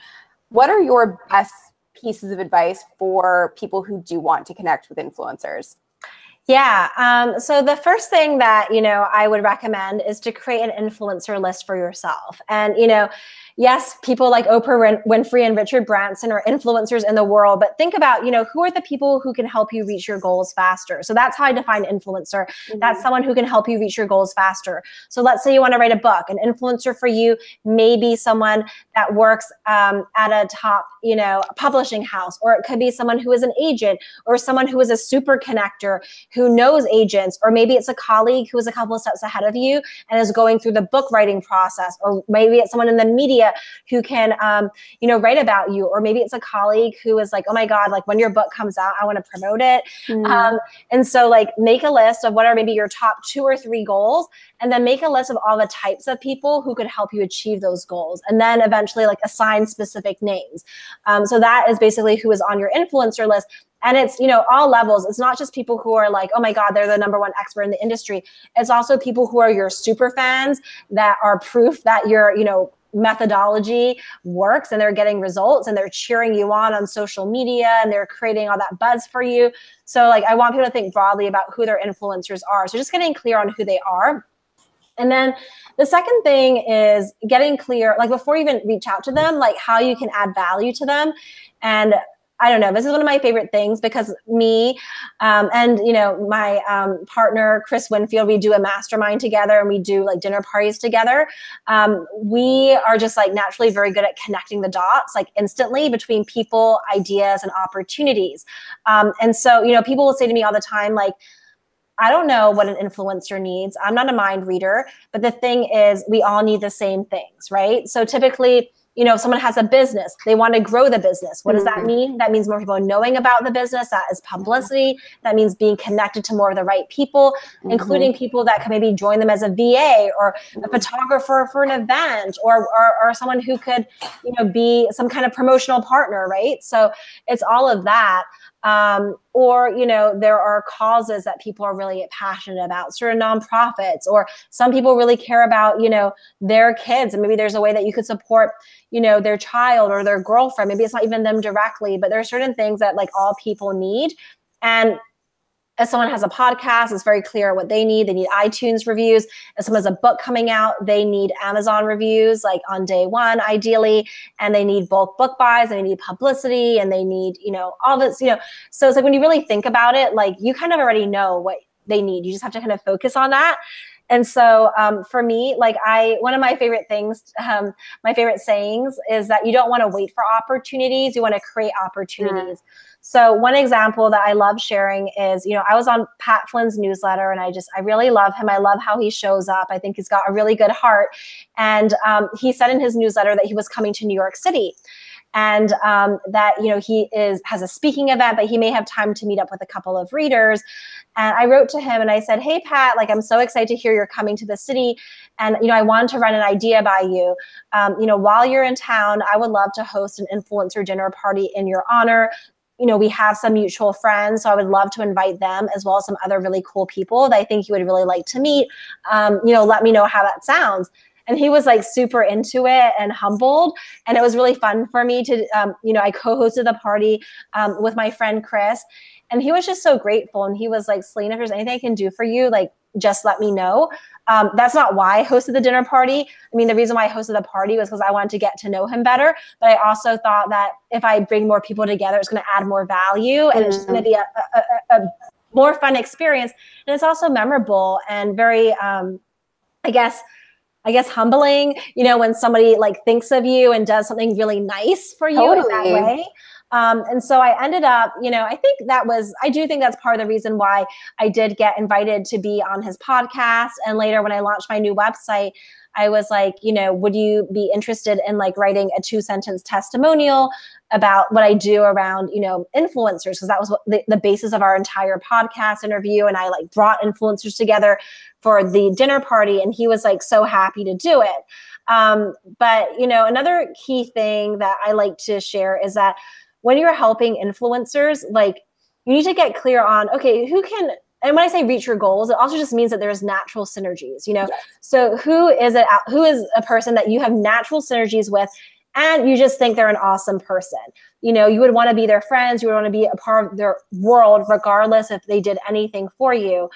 What are your best pieces of advice for people who do want to connect with influencers? Yeah. So the first thing that, you know, I would recommend is to create an influencer list for yourself. And, you know, yes, people like Oprah Winfrey and Richard Branson are influencers in the world, but think about, you know, who are the people who can help you reach your goals faster? So that's how I define influencer. That's someone who can help you reach your goals faster. So let's say you want to write a book. An influencer for you may be someone that works at a top, you know, publishing house, or it could be someone who is an agent, or someone who is a super connector who knows agents, or maybe it's a colleague who is a couple of steps ahead of you and is going through the book writing process, or maybe it's someone in the media who can, you know, write about you, or maybe it's a colleague who is like, oh my God, like when your book comes out, I want to promote it. And so like make a list of what are maybe your top 2 or 3 goals, and then make a list of all the types of people who could help you achieve those goals. And then eventually like assign specific names. So that is basically who is on your influencer list. And it's, you know, all levels. It's not just people who are like, oh my God, they're the #1 expert in the industry. It's also people who are your super fans that are proof that your, you know, methodology works and they're getting results, and they're cheering you on social media, and they're creating all that buzz for you. So like, I want people to think broadly about who their influencers are. So just getting clear on who they are. And then the second thing is getting clear, like before you even reach out to them, like how you can add value to them. And I don't know, this is one of my favorite things, because me and, you know, my partner, Chris Winfield, we do a mastermind together, and we do like dinner parties together. We are just like naturally very good at connecting the dots, like instantly, between people, ideas, and opportunities. And so, you know, people will say to me all the time, like, I don't know what an influencer needs. I'm not a mind reader, but the thing is, we all need the same things, right? So typically, you know, if someone has a business, they want to grow the business. What does that mean? That means more people knowing about the business. That is publicity. That means being connected to more of the right people, including people that can maybe join them as a VA, or a photographer for an event, or someone who could, you know, be some kind of promotional partner, right? So it's all of that. Or, you know, there are causes that people are really passionate about, certain nonprofits, or some people really care about, you know, their kids. And maybe there's a way that you could support, you know, their child or their girlfriend. Maybe it's not even them directly, but there are certain things that like all people need. And If someone has a podcast, it's very clear what they need. They need iTunes reviews. If someone has a book coming out, they need Amazon reviews, like on day one, ideally. And they need bulk book buys, and they need publicity, and they need, all this, So it's like when you really think about it, like you kind of already know what they need. You just have to kind of focus on that. And so for me, like one of my favorite things, my favorite sayings is that you don't want to wait for opportunities. You want to create opportunities. Yeah. So one example that I love sharing is, I was on Pat Flynn's newsletter, and I really love him. I love how he shows up. I think he's got a really good heart. And he said in his newsletter that he was coming to New York City. And that, he has a speaking event, but he may have time to meet up with a couple of readers. And I wrote to him and I said, hey, Pat, like, I'm so excited to hear you're coming to the city. And, I wanted to run an idea by you. While you're in town, I would love to host an influencer dinner party in your honor. We have some mutual friends, so I would love to invite them as well as some other really cool people that I think you would really like to meet. Let me know how that sounds. And he was like super into it and humbled. And it was really fun for me to, I co-hosted the party with my friend Chris. And he was just so grateful. And he was like, Selena, if there's anything I can do for you, like, just let me know. That's not why I hosted the dinner party. I mean, the reason why I hosted the party was because I wanted to get to know him better. But I also thought that if I bring more people together, it's going to add more value. And it's just going to be a more fun experience. And it's also memorable and very, I guess humbling, when somebody like thinks of you and does something really nice for you in that way. And so I ended up, I do think that's part of the reason why I did get invited to be on his podcast. And later when I launched my new website, I was like, would you be interested in like writing a 2-sentence testimonial about what I do around, influencers? Because that was what the basis of our entire podcast interview. And I like brought influencers together for the dinner party, and he was like so happy to do it. But, another key thing that I like to share is that when you're helping influencers, like you need to get clear on, okay, who can, and when I say reach your goals, it also just means that there's natural synergies, Yes. So who is a person that you have natural synergies with, and you just think they're an awesome person? You would want to be their friends. You would want to be a part of their world, regardless if they did anything for you.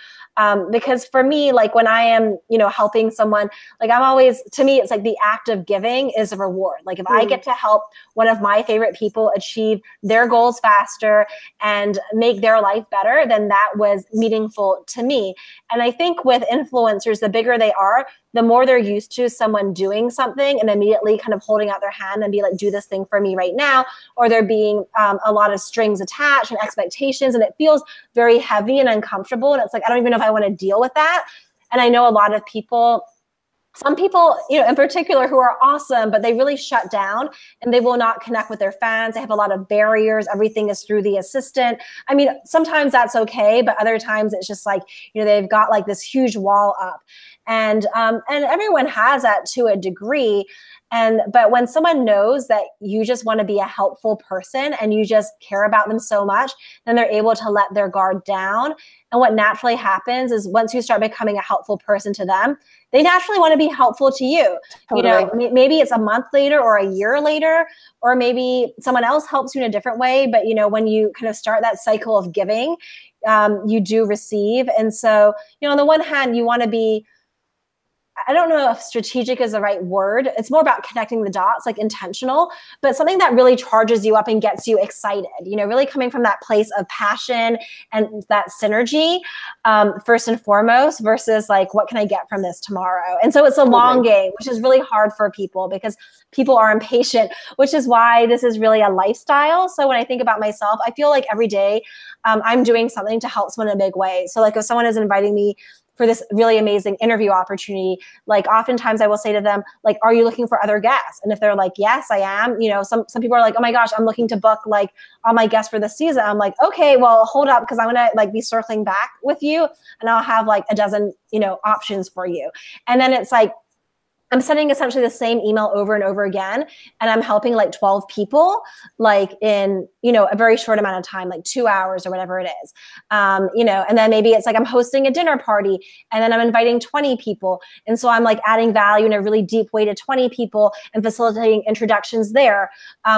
Because for me, like when I am, helping someone, like to me, it's like the act of giving is a reward. Like if I get to help one of my favorite people achieve their goals faster and make their life better, then that was meaningful to me. And I think with influencers, the bigger they are, the more they're used to someone doing something and immediately kind of holding out their hand and be like, do this thing for me right now. Or there being a lot of strings attached and expectations, and it feels very heavy and uncomfortable. And it's like, I don't even know if I want to deal with that. And I know a lot of people, some people, in particular, who are awesome, but they really shut down and they will not connect with their fans. They have a lot of barriers. Everything is through the assistant. I mean, sometimes that's okay, but other times it's just like, they've got like this huge wall up. And everyone has that to a degree. But when someone knows that you just want to be a helpful person and you just care about them so much, then they're able to let their guard down. And what naturally happens is once you start becoming a helpful person to them, they naturally want to be helpful to you. Totally. Maybe it's a month later or a year later, or maybe someone else helps you in a different way. But, when you kind of start that cycle of giving, you do receive. And so, on the one hand, you want to be, I don't know if strategic is the right word. It's more about connecting the dots, like intentional, but something that really charges you up and gets you excited, really coming from that place of passion and that synergy, first and foremost, versus like, what can I get from this tomorrow? And so it's a long game, which is really hard for people because people are impatient, which is why this is really a lifestyle. So when I think about myself, I feel like every day I'm doing something to help someone in a big way. So like if someone is inviting me for this really amazing interview opportunity, like oftentimes I will say to them, like, are you looking for other guests? And if they're like, yes, I am, some people are like, oh my gosh, I'm looking to book like all my guests for this season. I'm like, okay, well, hold up, because I'm going to like be circling back with you and I'll have like a dozen, options for you. And then it's like, I'm sending essentially the same email over and over again. And I'm helping like 12 people, like in, a very short amount of time, like 2 hours or whatever it is. And then maybe it's like I'm hosting a dinner party and then I'm inviting 20 people. And so I'm like adding value in a really deep way to 20 people and facilitating introductions there.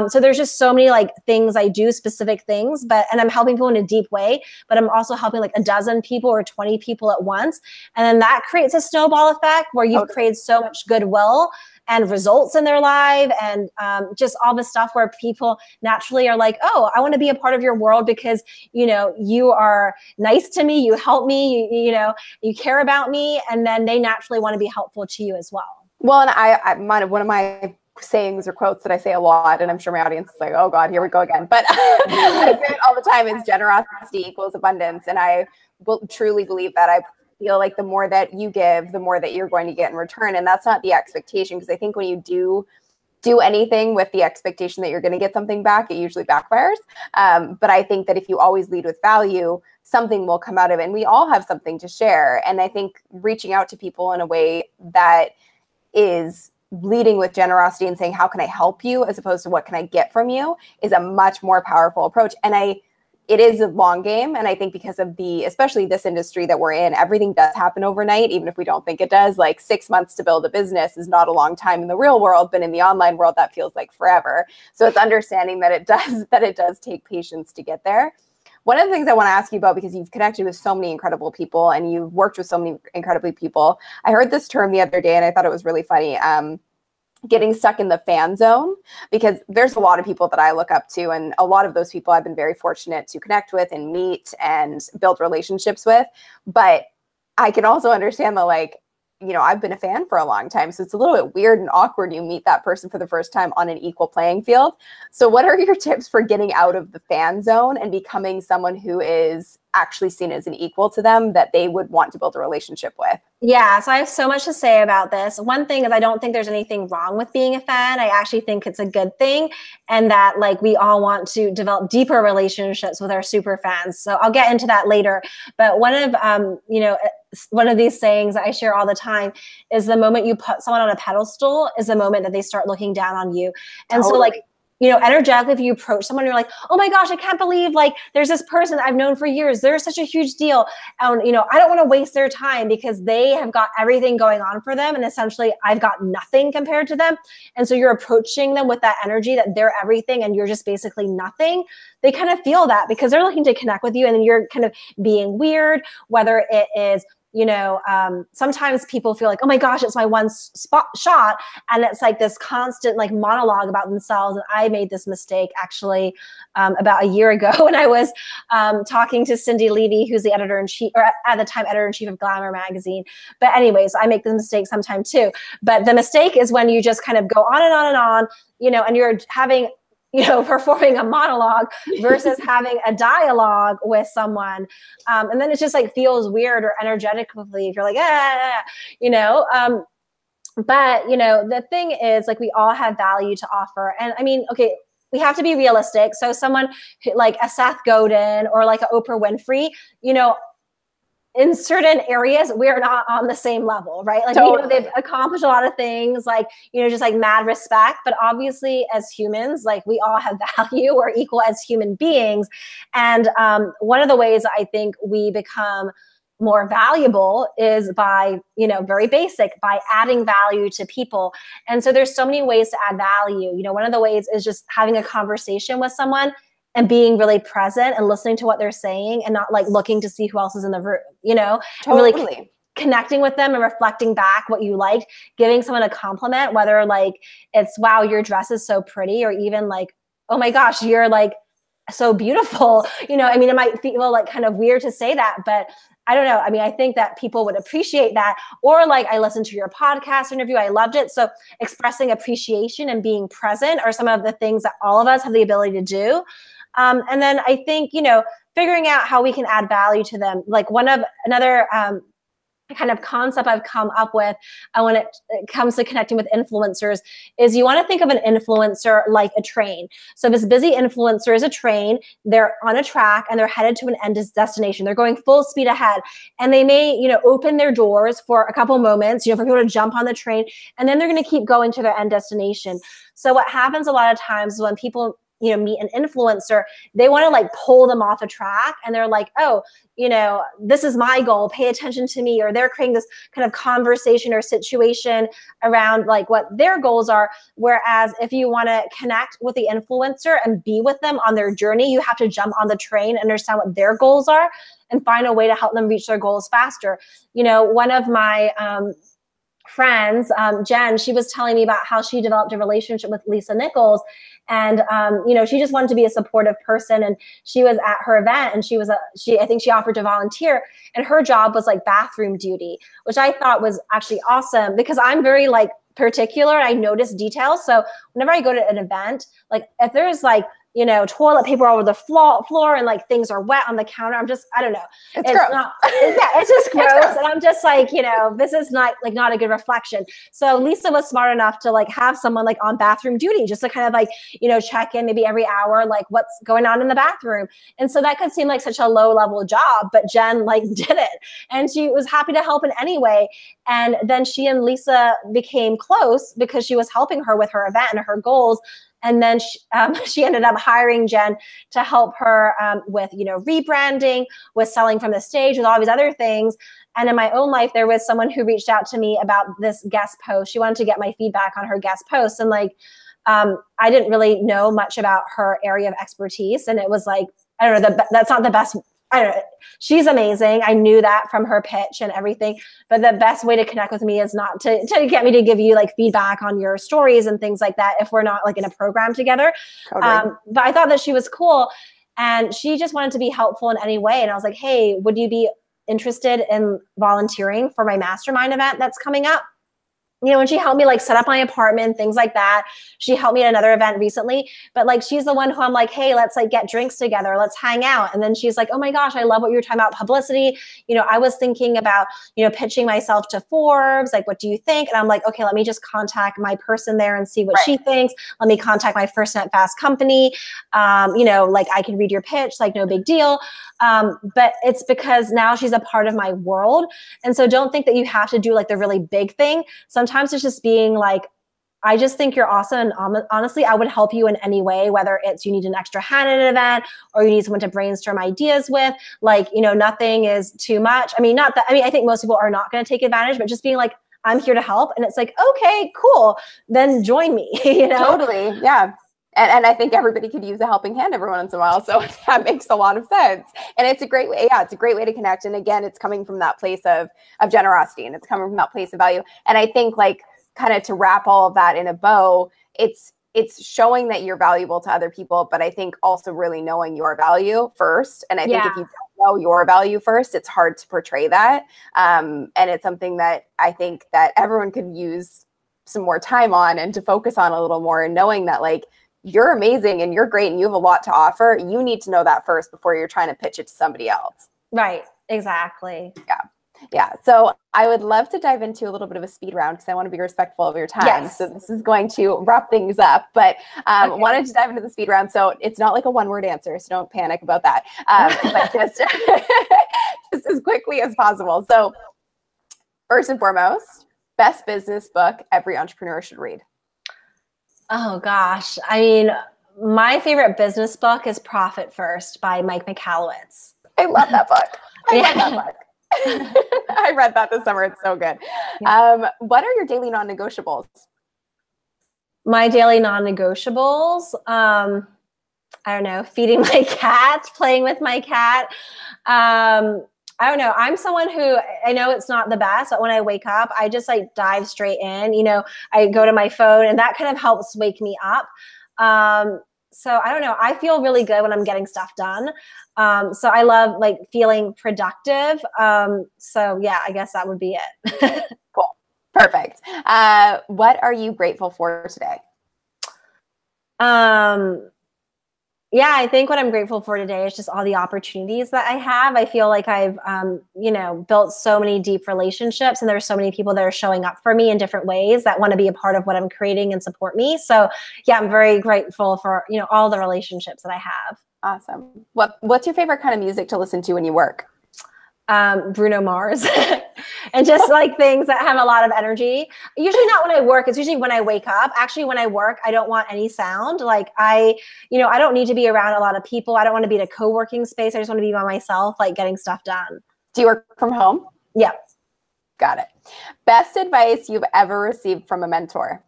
So there's just so many like things I do, specific things, and I'm helping people in a deep way, but I'm also helping like a dozen people or 20 people at once. And then that creates a snowball effect where you've created so much goodwill and results in their life, and just all the stuff where people naturally are like, oh, I want to be a part of your world because, you are nice to me, you help me, you care about me, and then they naturally want to be helpful to you as well. Well, and one of my sayings or quotes that I say a lot, and I'm sure my audience is like, oh God, here we go again. But I say it all the time, is generosity equals abundance. And I will truly believe that. I feel like the more that you give, the more that you're going to get in return. And that's not the expectation, because I think when you do anything with the expectation that you're going to get something back, it usually backfires. But I think that if you always lead with value, something will come out of it. And we all have something to share. And I think reaching out to people in a way that is leading with generosity and saying, how can I help you, as opposed to what can I get from you, is a much more powerful approach. And it is a long game. And I think because of especially this industry that we're in, everything does happen overnight, even if we don't think it does. Like 6 months to build a business is not a long time in the real world, but in the online world, that feels like forever. So it's understanding that it does take patience to get there. One of the things I want to ask you about, because you've connected with so many incredible people and you've worked with so many incredibly people, I heard this term the other day and I thought it was really funny. Getting stuck in the fan zone, because there's a lot of people that I look up to, and a lot of those people I've been very fortunate to connect with and meet and build relationships with. But I can also understand that, like, I've been a fan for a long time. So it's a little bit weird and awkward. You meet that person for the first time on an equal playing field. So what are your tips for getting out of the fan zone and becoming someone who is actually seen as an equal to them, that they would want to build a relationship with? Yeah, so I have so much to say about this. One thing is, I don't think there's anything wrong with being a fan. I actually think it's a good thing, and that like we all want to develop deeper relationships with our super fans. So I'll get into that later. But one of these sayings that I share all the time is, the moment you put someone on a pedestal is the moment that they start looking down on you. And totally. So like, energetically, if you approach someone, you're like, oh my gosh, I can't believe like there's this person I've known for years. They're such a huge deal. And, I don't want to waste their time because they have got everything going on for them. And essentially I've got nothing compared to them. And so you're approaching them with that energy that they're everything and you're just basically nothing. They kind of feel that because they're looking to connect with you, and then you're kind of being weird, whether it is, sometimes people feel like, oh my gosh, it's my one shot. And it's like this constant like monologue about themselves. And I made this mistake actually about a year ago when I was talking to Cindy Levy, who's the editor-in-chief, or at the time editor-in-chief of Glamour magazine. But anyways, I make this mistake sometime too. But the mistake is when you just kind of go on and on and on, and you're having performing a monologue versus having a dialogue with someone. And then it just like feels weird or energetically, if you're like, but the thing is, like, we all have value to offer. And I mean, okay, we have to be realistic. So someone like a Seth Godin or like a Oprah Winfrey, in certain areas, we're not on the same level, right? Like, totally. They've accomplished a lot of things, like, just like mad respect. But obviously, as humans, like, we all have value. We're equal as human beings. And one of the ways I think we become more valuable is by, very basic, by adding value to people. And so there's so many ways to add value. One of the ways is just having a conversation with someone and being really present and listening to what they're saying, and not like looking to see who else is in the room, Totally. And really connecting with them and reflecting back what you liked, giving someone a compliment, whether like it's, wow, your dress is so pretty, or even like, oh my gosh, you're like so beautiful. It might feel like kind of weird to say that, but I don't know. I mean, I think that people would appreciate that. Or like, I listened to your podcast interview, I loved it. So expressing appreciation and being present are some of the things that all of us have the ability to do. And then I think, figuring out how we can add value to them. Like another kind of concept I've come up with when it comes to connecting with influencers is you want to think of an influencer like a train. So this busy influencer is a train. They're on a track and they're headed to an end destination. They're going full speed ahead, and they may, open their doors for a couple moments, for people to jump on the train, and then they're going to keep going to their end destination. So what happens a lot of times is when people meet an influencer, they want to like pull them off a track, and they're like, oh, this is my goal, pay attention to me. Or they're creating this kind of conversation or situation around like what their goals are. Whereas if you want to connect with the influencer and be with them on their journey, you have to jump on the train, understand what their goals are, and find a way to help them reach their goals faster. One of my friends, Jen, she was telling me about how she developed a relationship with Lisa Nichols. And, she just wanted to be a supportive person. And she was at her event, and I think she offered to volunteer, and her job was like bathroom duty, which I thought was actually awesome because I'm very like particular. I notice details. So whenever I go to an event, like if there's like, toilet paper all over the floor and like things are wet on the counter, I don't know. It's gross. It's just gross. And I'm just like, this is not a good reflection. So Lisa was smart enough to like have someone like on bathroom duty, just to kind of like, check in maybe every hour, like what's going on in the bathroom. And so that could seem like such a low level job, but Jen like did it, and she was happy to help in any way. And then she and Lisa became close because she was helping her with her event and her goals. And then she ended up hiring Jen to help her with, rebranding, with selling from the stage, with all these other things. And in my own life, there was someone who reached out to me about this guest post. She wanted to get my feedback on her guest post. And like, I didn't really know much about her area of expertise. And it was like, I don't know, that's not the best. I don't know. She's amazing. I knew that from her pitch and everything. But the best way to connect with me is not to get me to give you like feedback on your stories and things like that if we're not like in a program together. Totally. But I thought that she was cool, and she just wanted to be helpful in any way. And I was like, hey, would you be interested in volunteering for my mastermind event that's coming up? And she helped me like set up my apartment, things like that. She helped me at another event recently, but like, she's the one who I'm like, hey, let's like get drinks together. Let's hang out. And then she's like, oh my gosh, I love what you're talking about publicity. I was thinking about, pitching myself to Forbes. Like, what do you think? And I'm like, okay, let me just contact my person there and see what she thinks. Let me contact my First Net Fast company. Like I can read your pitch, like no big deal. But it's because now she's a part of my world. And so don't think that you have to do like the really big thing. Sometimes it's just being like, I just think you're awesome. And honestly, I would help you in any way, whether it's you need an extra hand at an event or you need someone to brainstorm ideas with. Like, nothing is too much. I think most people are not going to take advantage, but just being like, I'm here to help. And it's like, okay, cool. Then join me, Totally. Yeah. And I think everybody could use a helping hand every once in a while. So that makes a lot of sense. And it's a great way. Yeah, it's a great way to connect. And again, it's coming from that place of generosity, and it's coming from that place of value. And I think like kind of to wrap all of that in a bow, it's showing that you're valuable to other people, but I think also really knowing your value first. And I think if you don't know your value first, it's hard to portray that. And it's something that I think that everyone could use some more time on and to focus on a little more, and knowing that like, you're amazing and you're great and you have a lot to offer. You need to know that first before you're trying to pitch it to somebody else. Right. Exactly. Yeah. Yeah. So I would love to dive into a little bit of a speed round because I want to be respectful of your time. Yes. So this is going to wrap things up, but wanted to dive into the speed round. So it's not like a one-word answer, so don't panic about that. But just as quickly as possible. So first and foremost, best business book every entrepreneur should read. Oh gosh. My favorite business book is Profit First by Mike Michalowicz. I love that book. I love that book. I read that this summer. It's so good. Yeah. What are your daily non-negotiables? My daily non-negotiables, I don't know, feeding my cat, playing with my cat. I don't know. I'm someone who, I know it's not the best, but when I wake up, I just like dive straight in, I go to my phone, and that kind of helps wake me up. So I don't know. I feel really good when I'm getting stuff done. So I love like feeling productive. So yeah, I guess that would be it. Cool. Perfect. What are you grateful for today? Yeah, I think what I'm grateful for today is just all the opportunities that I have. I feel like I've, built so many deep relationships, and there's so many people that are showing up for me in different ways that want to be a part of what I'm creating and support me. So yeah, I'm very grateful for, all the relationships that I have. Awesome. What's your favorite kind of music to listen to when you work? Bruno Mars and just like things that have a lot of energy. Usually not when I work. It's usually when I wake up. Actually, when I work, I don't want any sound. Like I don't need to be around a lot of people. I don't want to be in a co-working space. I just want to be by myself, like getting stuff done. Do you work from home? Yeah. Got it. Best advice you've ever received from a mentor?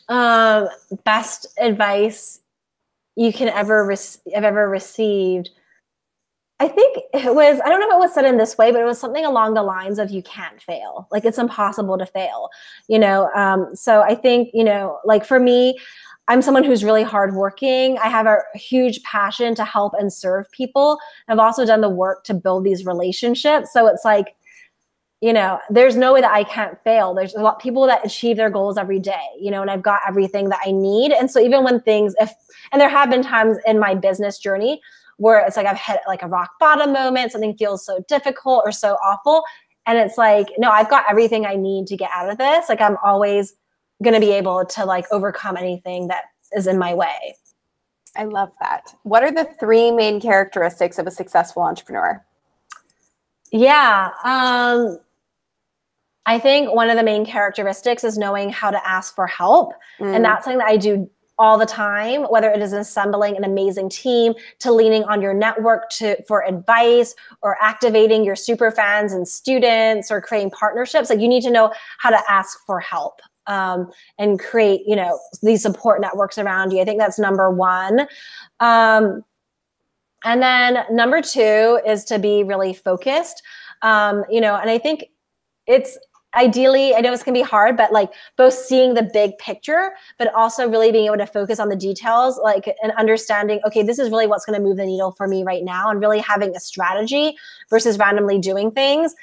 Best advice you can have ever received. I think it was, I don't know if it was said in this way, but it was something along the lines of you can't fail. Like it's impossible to fail, So I think, like for me, I'm someone who's really hardworking. I have a huge passion to help and serve people. I've also done the work to build these relationships. So it's like, there's no way that I can't fail. There's a lot of people that achieve their goals every day, and I've got everything that I need. And so even when and there have been times in my business journey where it's like I've hit like a rock bottom moment, something feels so difficult or so awful. And it's like, no, I've got everything I need to get out of this. Like I'm always going to be able to like overcome anything that is in my way. I love that. What are the 3 main characteristics of a successful entrepreneur? Yeah. I think one of the main characteristics is knowing how to ask for help. And that's something that I do all the time, whether it is assembling an amazing team to leaning on your network for advice or activating your super fans and students or creating partnerships. Like you need to know how to ask for help and create, these support networks around you. I think that's number 1. And then number 2 is to be really focused, and I think it's ideally, I know it's going to be hard, but like both seeing the big picture, but also really being able to focus on the details, like and understanding, okay, this is really what's going to move the needle for me right now, and really having a strategy versus randomly doing things.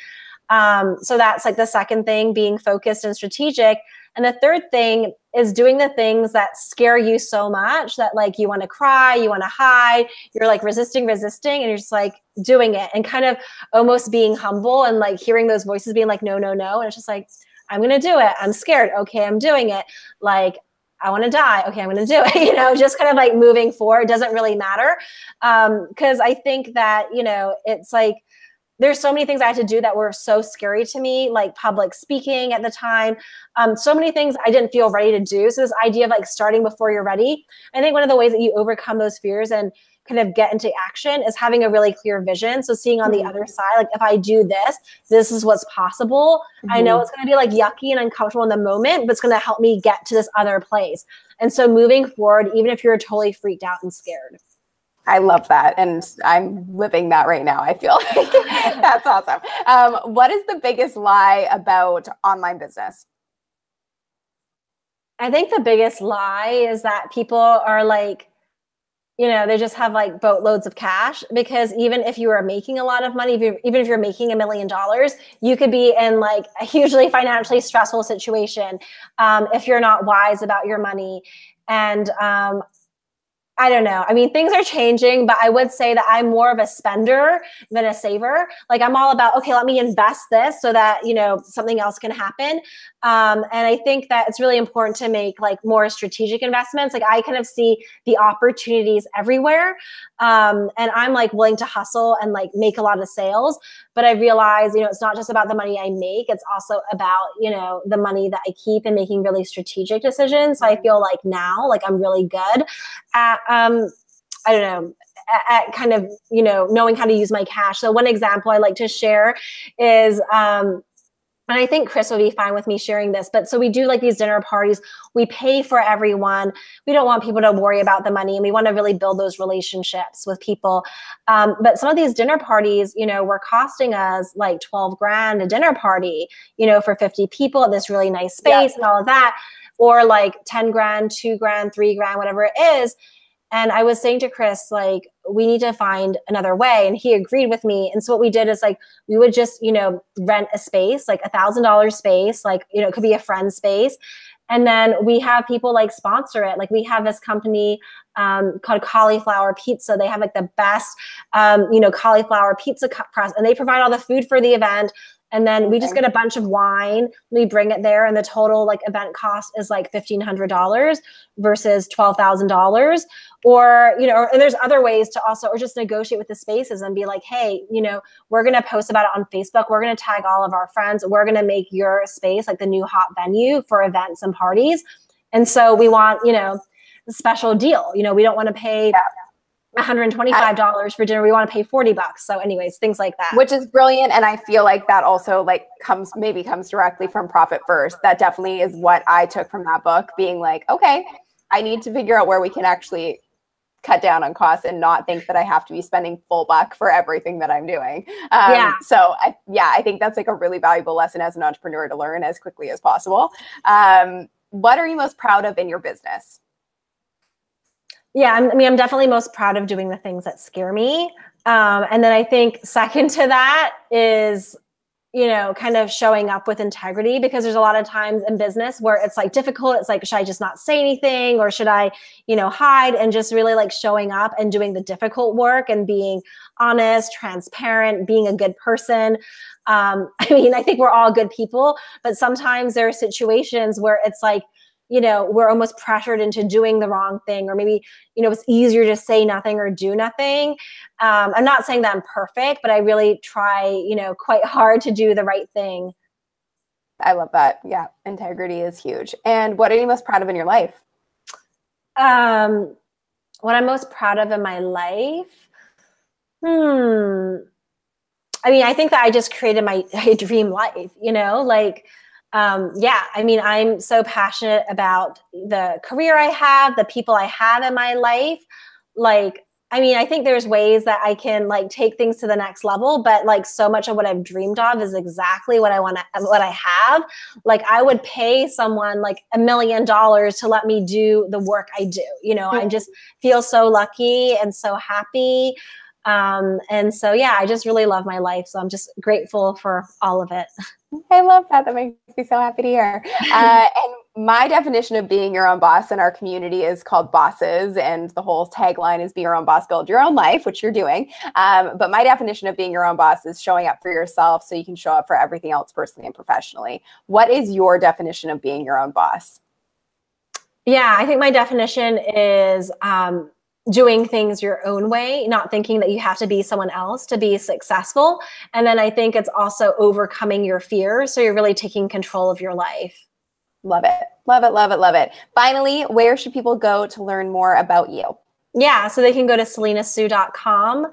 So that's like the second thing, being focused and strategic. And the third thing is doing the things that scare you so much that like you want to cry, you want to hide, you're like resisting, and you're just like doing it and kind of almost being humble and like hearing those voices being like, no, no, no. And it's just like, I'm going to do it. I'm scared. Okay, I'm doing it. Like, I want to die. Okay, I'm going to do it. Just kind of like moving forward. It doesn't really matter. Because I think that, it's like, there's so many things I had to do that were so scary to me, like public speaking at the time. So many things I didn't feel ready to do. So this idea of like starting before you're ready, I think one of the ways that you overcome those fears and kind of get into action is having a really clear vision. So seeing on the other side, like if I do this, this is what's possible. I know it's going to be like yucky and uncomfortable in the moment, but it's going to help me get to this other place. And so moving forward, even if you're totally freaked out and scared. I love that. And I'm living that right now. I feel like that's awesome. What is the biggest lie about online business? I think the biggest lie is that people are like, they just have like boatloads of cash, because even if you are making a lot of money, even if you're making $1 million, you could be in like a hugely financially stressful situation if you're not wise about your money. And I don't know. I mean, things are changing, but I would say that I'm more of a spender than a saver. Like I'm all about, okay, let me invest this so that, something else can happen. And I think that it's really important to make like more strategic investments. Like I kind of see the opportunities everywhere. And I'm like willing to hustle and like make a lot of sales. But I realize, it's not just about the money I make. It's also about, the money that I keep and making really strategic decisions. So I feel like now, like I'm really good at, I don't know, at kind of, knowing how to use my cash. So one example I like to share is, and I think Chris will be fine with me sharing this, but so we do like these dinner parties. We pay for everyone. We don't want people to worry about the money, and we want to really build those relationships with people. But some of these dinner parties, were costing us like 12 grand a dinner party, for 50 people at this really nice space and all of that, or like 10 grand, 2 grand, 3 grand, whatever it is. And I was saying to Chris, like, we need to find another way. And he agreed with me. And so what we did is like, we would just, rent a space, like $1,000 space, like, it could be a friend's space. And then we have people like sponsor it. Like we have this company called Cauliflower Pizza. They have like the best, cauliflower pizza press, and they provide all the food for the event. And then we just get a bunch of wine, we bring it there, and the total like event cost is like $1,500 versus $12,000. Or, and there's other ways to also, or just negotiate with the spaces and be like, hey, we're going to post about it on Facebook. We're going to tag all of our friends. We're going to make your space like the new hot venue for events and parties. And so we want, a special deal. We don't want to pay $125 for dinner. We want to pay $40. So anyways, things like that. Which is brilliant. And I feel like that also like comes directly from Profit First. That definitely is what I took from that book, being like, okay, I need to figure out where we can actually cut down on costs and not think that I have to be spending full buck for everything that I'm doing. So I think that's like a really valuable lesson as an entrepreneur to learn as quickly as possible. What are you most proud of in your business? Yeah, I'm definitely most proud of doing the things that scare me. And then I think second to that is, kind of showing up with integrity, because there's a lot of times in business where it's like difficult. It's like, should I just not say anything, or should I, hide? And just really like showing up and doing the difficult work and being honest, transparent, being a good person. I think we're all good people, but sometimes there are situations where it's like, we're almost pressured into doing the wrong thing, or maybe, it's easier to say nothing or do nothing. I'm not saying that I'm perfect, but I really try, quite hard to do the right thing. I love that. Yeah. Integrity is huge. And what are you most proud of in your life? What I'm most proud of in my life? I think that I just created my dream life, I'm so passionate about the career I have, the people I have in my life. I think there's ways that I can like take things to the next level, but like so much of what I've dreamed of is exactly what I have. Like I would pay someone like $1 million to let me do the work I do. I just feel so lucky and so happy. And so, I just really love my life. So I'm just grateful for all of it. I love that. That makes me so happy to hear. And my definition of being your own boss in our community is called Bosses. And the whole tagline is be your own boss, build your own life, which you're doing. But my definition of being your own boss is showing up for yourself so you can show up for everything else personally and professionally. What is your definition of being your own boss? Yeah, I think my definition is doing things your own way, not thinking that you have to be someone else to be successful. And then I think it's also overcoming your fears. So you're really taking control of your life. Love it. Love it. Love it. Love it. Finally, where should people go to learn more about you? Yeah, so they can go to selenasue.com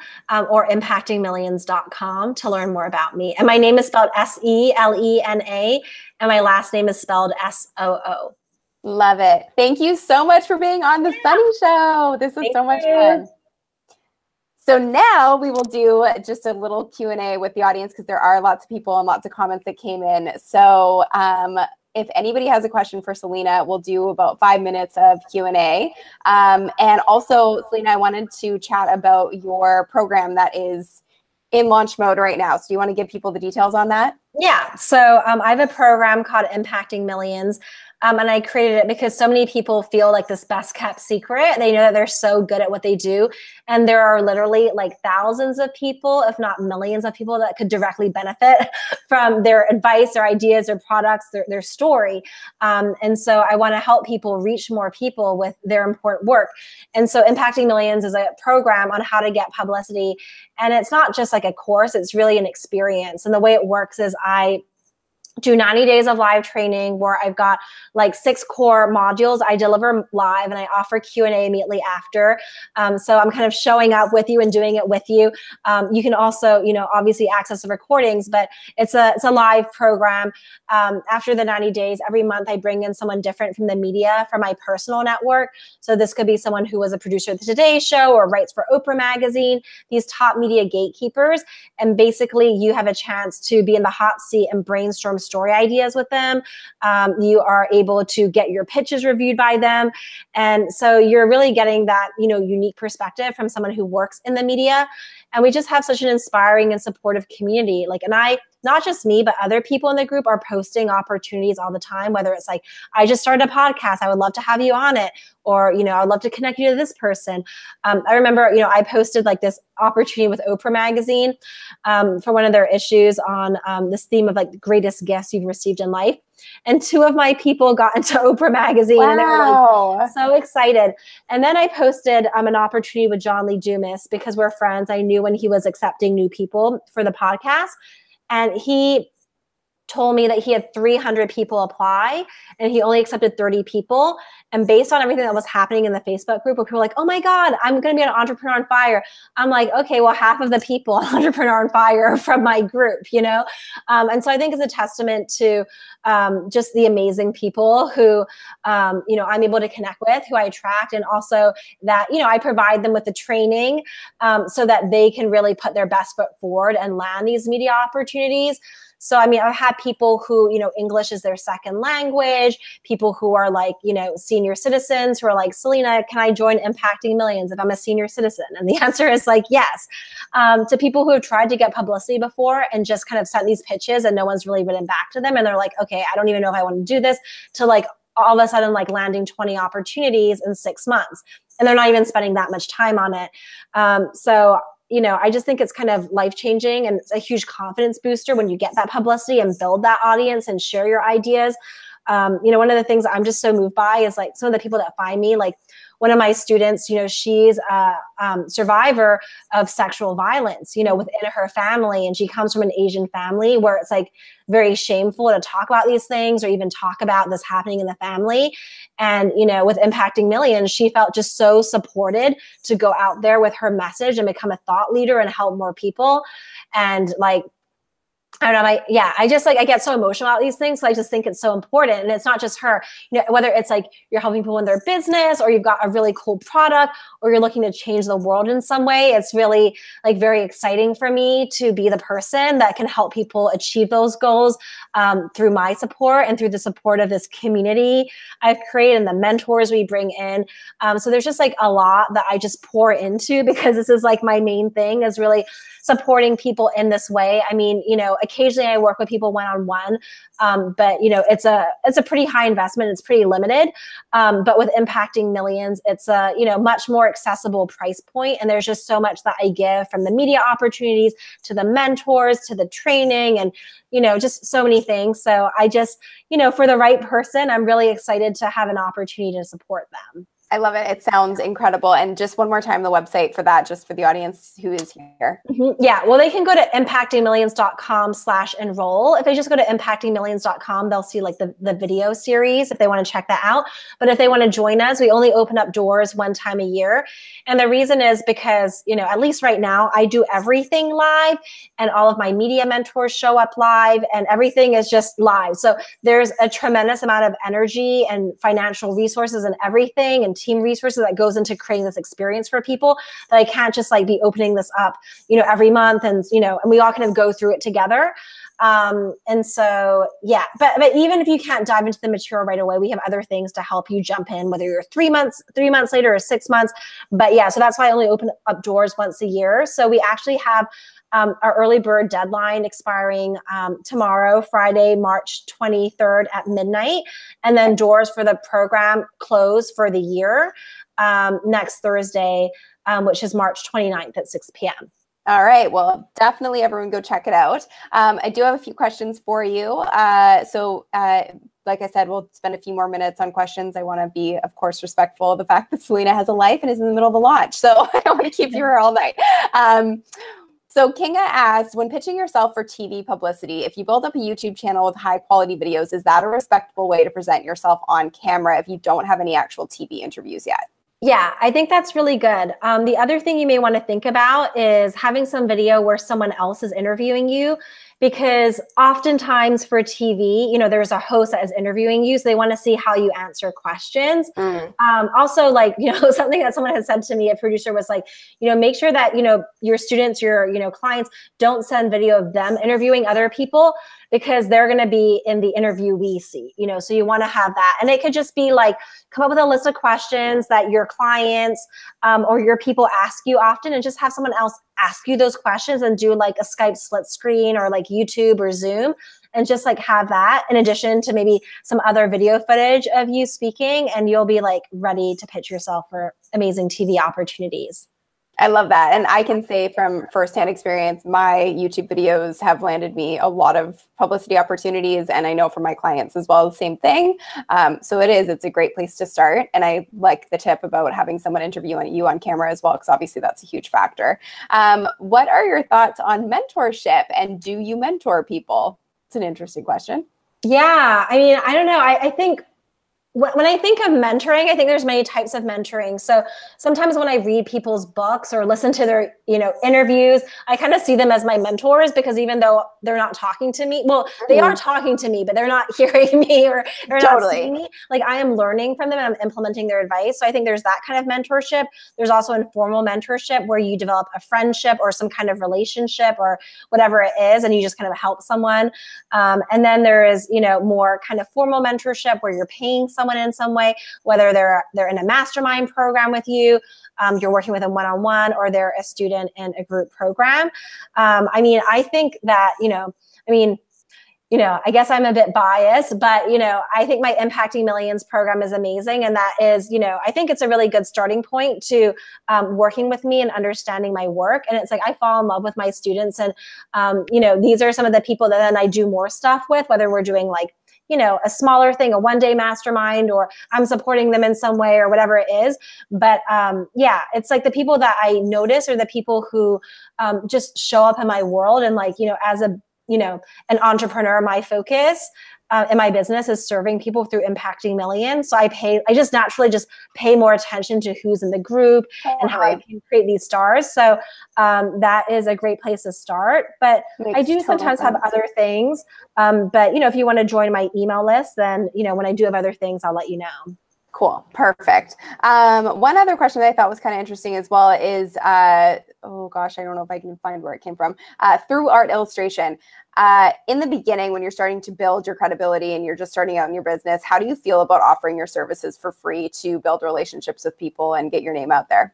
or impactingmillions.com to learn more about me. And my name is spelled Selena, and my last name is spelled Soo. Love it. Thank you so much for being on the Sunny Show. This was so much fun. So now we will do just a little Q&A with the audience, because there are lots of people and lots of comments that came in. So if anybody has a question for Selena, we'll do about 5 minutes of Q&A. And also, Selena, I wanted to chat about your program that is in launch mode right now. So do you want to give people the details on that? Yeah. So I have a program called Impacting Millions. And I created it because so many people feel like this best kept secret. They know that they're so good at what they do. And there are literally like thousands of people, if not millions of people, that could directly benefit from their advice, their ideas, their products, their story. And so I want to help people reach more people with their important work. And so Impacting Millions is a program on how to get publicity. And it's not just like a course, it's really an experience. And the way it works is I do 90 days of live training where I've got like 6 core modules I deliver live, and I offer Q&A immediately after. So I'm kind of showing up with you and doing it with you. You can also, obviously access the recordings, but it's a live program. After the 90 days, every month I bring in someone different from the media, from my personal network. So this could be someone who was a producer of the Today Show or writes for Oprah Magazine, these top media gatekeepers. And basically you have a chance to be in the hot seat and brainstorm story ideas with them. You are able to get your pitches reviewed by them. And so you're really getting that, unique perspective from someone who works in the media. And we just have such an inspiring and supportive community. And I not just me, but other people in the group are posting opportunities all the time, whether it's like, I just started a podcast, I would love to have you on it. Or, you know, I'd love to connect you to this person. I remember, you know, I posted like this opportunity with Oprah magazine for one of their issues on this theme of like the greatest gifts you've received in life. And 2 of my people got into Oprah magazine. Wow. And they were like so excited. And then I posted an opportunity with John Lee Dumas because we're friends. I knew when he was accepting new people for the podcast. And he told me that he had 300 people apply and he only accepted 30 people. And based on everything that was happening in the Facebook group where people were like, oh my God, I'm going to be an entrepreneur on fire. I'm like, okay, well, half of the people on Entrepreneur on Fire are from my group, you know? And so I think it's a testament to just the amazing people who, you know, I'm able to connect with, who I attract, and also that, you know, I provide them with the training so that they can really put their best foot forward and land these media opportunities. So, I mean, I've had people who, you know, English is their second language, people who are like, you know, senior citizens who are like, Selena, can I join Impacting Millions if I'm a senior citizen? And the answer is like, yes. To people who have tried to get publicity before and just kind of sent these pitches and no one's really written back to them. And they're like, okay, I don't even know if I want to do this, to like all of a sudden like landing 20 opportunities in 6 months. And they're not even spending that much time on it. So, you know, I just think it's kind of life-changing and it's a huge confidence booster when you get that publicity and build that audience and share your ideas. You know, one of the things I'm just so moved by is like some of the people that find me, like one of my students, you know, she's a survivor of sexual violence, you know, within her family. And she comes from an Asian family where it's like very shameful to talk about these things or even talk about this happening in the family. And, you know, with Impacting Millions, she felt just so supported to go out there with her message and become a thought leader and help more people. And like, I don't know. I just like, I get so emotional about these things. So I just think it's so important. And it's not just her, you know, whether it's like you're helping people in their business or you've got a really cool product or you're looking to change the world in some way. It's really like very exciting for me to be the person that can help people achieve those goals through my support and through the support of this community I've created and the mentors we bring in. So there's just like a lot that I just pour into because this is like my main thing is really supporting people in this way. I mean, you know, occasionally I work with people one-on-one, but you know, it's a pretty high investment. It's pretty limited. But with Impacting Millions, it's a, you know, much more accessible price point. And there's just so much that I give, from the media opportunities to the mentors, to the training, and, you know, just so many things. So I just, you know, for the right person, I'm really excited to have an opportunity to support them. I love it. It sounds incredible. And just one more time, the website for that, just for the audience who is here. Yeah. Well, they can go to impactingmillions.com/enroll. If they just go to impactingmillions.com, they'll see like the video series if they want to check that out. But if they want to join us, we only open up doors one time a year. And the reason is because, you know, at least right now, I do everything live and all of my media mentors show up live and everything is just live. So there's a tremendous amount of energy and financial resources and everything and team resources that goes into creating this experience for people that I can't just like be opening this up, you know, every month and, you know, and we all kind of go through it together. And so, yeah, but even if you can't dive into the material right away, we have other things to help you jump in, whether you're 3 months later or 6 months. But yeah, so that's why I only open up doors once a year. So we actually have our early bird deadline expiring tomorrow, Friday, March 23rd at midnight. And then doors for the program close for the year next Thursday, which is March 29th at 6 p.m. All right. Well, definitely everyone go check it out. I do have a few questions for you. Like I said, we'll spend a few more minutes on questions. I want to be, of course, respectful of the fact that Selena has a life and is in the middle of a launch. So I don't want to keep you here all night. So Kinga asked, when pitching yourself for TV publicity, if you build up a YouTube channel with high quality videos, is that a respectable way to present yourself on camera if you don't have any actual TV interviews yet? Yeah, I think that's really good. The other thing you may want to think about is having some video where someone else is interviewing you, because oftentimes for TV, you know, there's a host that is interviewing you, so they want to see how you answer questions. Also, like, you know, something that someone had said to me, a producer, was like, you know, make sure that, you know, your students, your, you know, clients don't send video of them interviewing other people, because they're going to be in the interviewee seat, you know, so you want to have that. And it could just be like, come up with a list of questions that your clients or your people ask you often, and just have someone else ask you those questions, and do like a Skype split screen or like YouTube or Zoom, and just like have that in addition to maybe some other video footage of you speaking, and you'll be like ready to pitch yourself for amazing TV opportunities. I love that. And I can say from firsthand experience, my YouTube videos have landed me a lot of publicity opportunities. And I know for my clients as well, the same thing. So it's a great place to start. And I like the tip about having someone interview you on camera as well, because obviously that's a huge factor. What are your thoughts on mentorship, and do you mentor people? It's an interesting question. Yeah. I mean, I don't know. I think when I think of mentoring, I think there's many types of mentoring. So sometimes when I read people's books or listen to their, you know, interviews, I kind of see them as my mentors, because even though they're not talking to me, well, they are talking to me, but they're not hearing me, or they're not seeing me. Like, I am learning from them and I'm implementing their advice. So I think there's that kind of mentorship. There's also informal mentorship, where you develop a friendship or some kind of relationship or whatever it is, and you just kind of help someone. And then there is, you know, more kind of formal mentorship, where you're paying someone in some way, whether they're in a mastermind program with you, you're working with them one-on-one, or they're a student in a group program. I mean, I think that, I guess I'm a bit biased, but, you know, I think my Impacting Millions program is amazing. And that is, you know, I think it's a really good starting point to working with me and understanding my work. And it's like, I fall in love with my students. And, you know, these are some of the people that then I do more stuff with, whether we're doing like, you know, a smaller thing, a one-day mastermind, or I'm supporting them in some way, or whatever it is. But yeah, it's like the people that I notice are the people who just show up in my world. And like, you know, as a, you know, an entrepreneur, my focus in my business is serving people through Impacting Millions. So I just naturally just pay more attention to who's in the group and how I can create these stars. So that is a great place to start. But I do sometimes have other things. But, you know, if you want to join my email list, then, you know, when I do have other things, I'll let you know. Cool. Perfect. One other question that I thought was kind of interesting as well is, oh gosh, I don't know if I can find where it came from, through art illustration. In the beginning, when you're starting to build your credibility and you're just starting out in your business, how do you feel about offering your services for free to build relationships with people and get your name out there?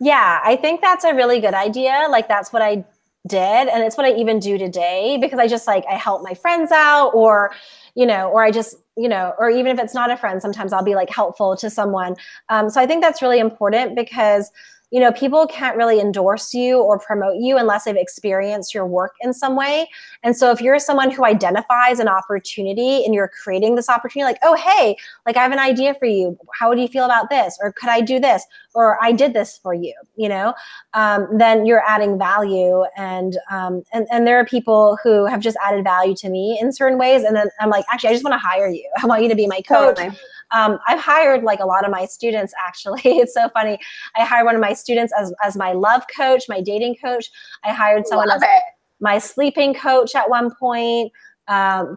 Yeah, I think that's a really good idea. Like, that's what I did. And it's what I even do today, because I just like, I help my friends out, or, you know, or I just, you know, or even if it's not a friend, sometimes I'll be like helpful to someone. So I think that's really important, because, you know, people can't really endorse you or promote you unless they've experienced your work in some way. And so if you're someone who identifies an opportunity and you're creating this opportunity, like, oh, hey, like I have an idea for you. How would you feel about this? Or could I do this? Or I did this for you, you know, then you're adding value. And there are people who have just added value to me in certain ways. And then I'm like, actually, I just want to hire you. I want you to be my coach. Totally. I've hired like a lot of my students, actually. It's so funny. I hired one of my students as my love coach, my dating coach. I hired someone as my sleeping coach at one point,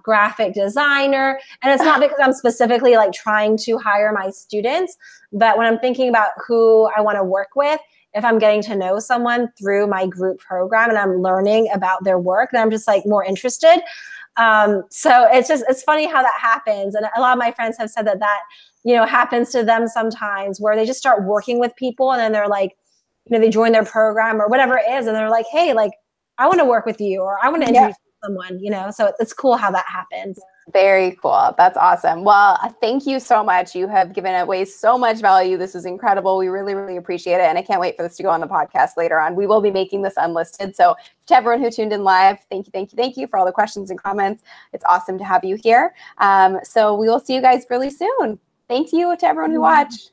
graphic designer. And it's not because I'm specifically like trying to hire my students, but when I'm thinking about who I want to work with, if I'm getting to know someone through my group program and I'm learning about their work, then I'm just like more interested. So it's funny how that happens. And a lot of my friends have said that, you know, happens to them sometimes, where they just start working with people and then they're like, you know, they join their program or whatever it is. And they're like, hey, like, I want to work with you, or I want to introduce someone, you know, so it's cool how that happens. Very cool. That's awesome. Well, thank you so much. You have given away so much value. This is incredible. We really, really appreciate it. And I can't wait for this to go on the podcast later on. We will be making this unlisted. So to everyone who tuned in live, thank you for all the questions and comments. It's awesome to have you here. So we will see you guys really soon. Thank you to everyone who watched.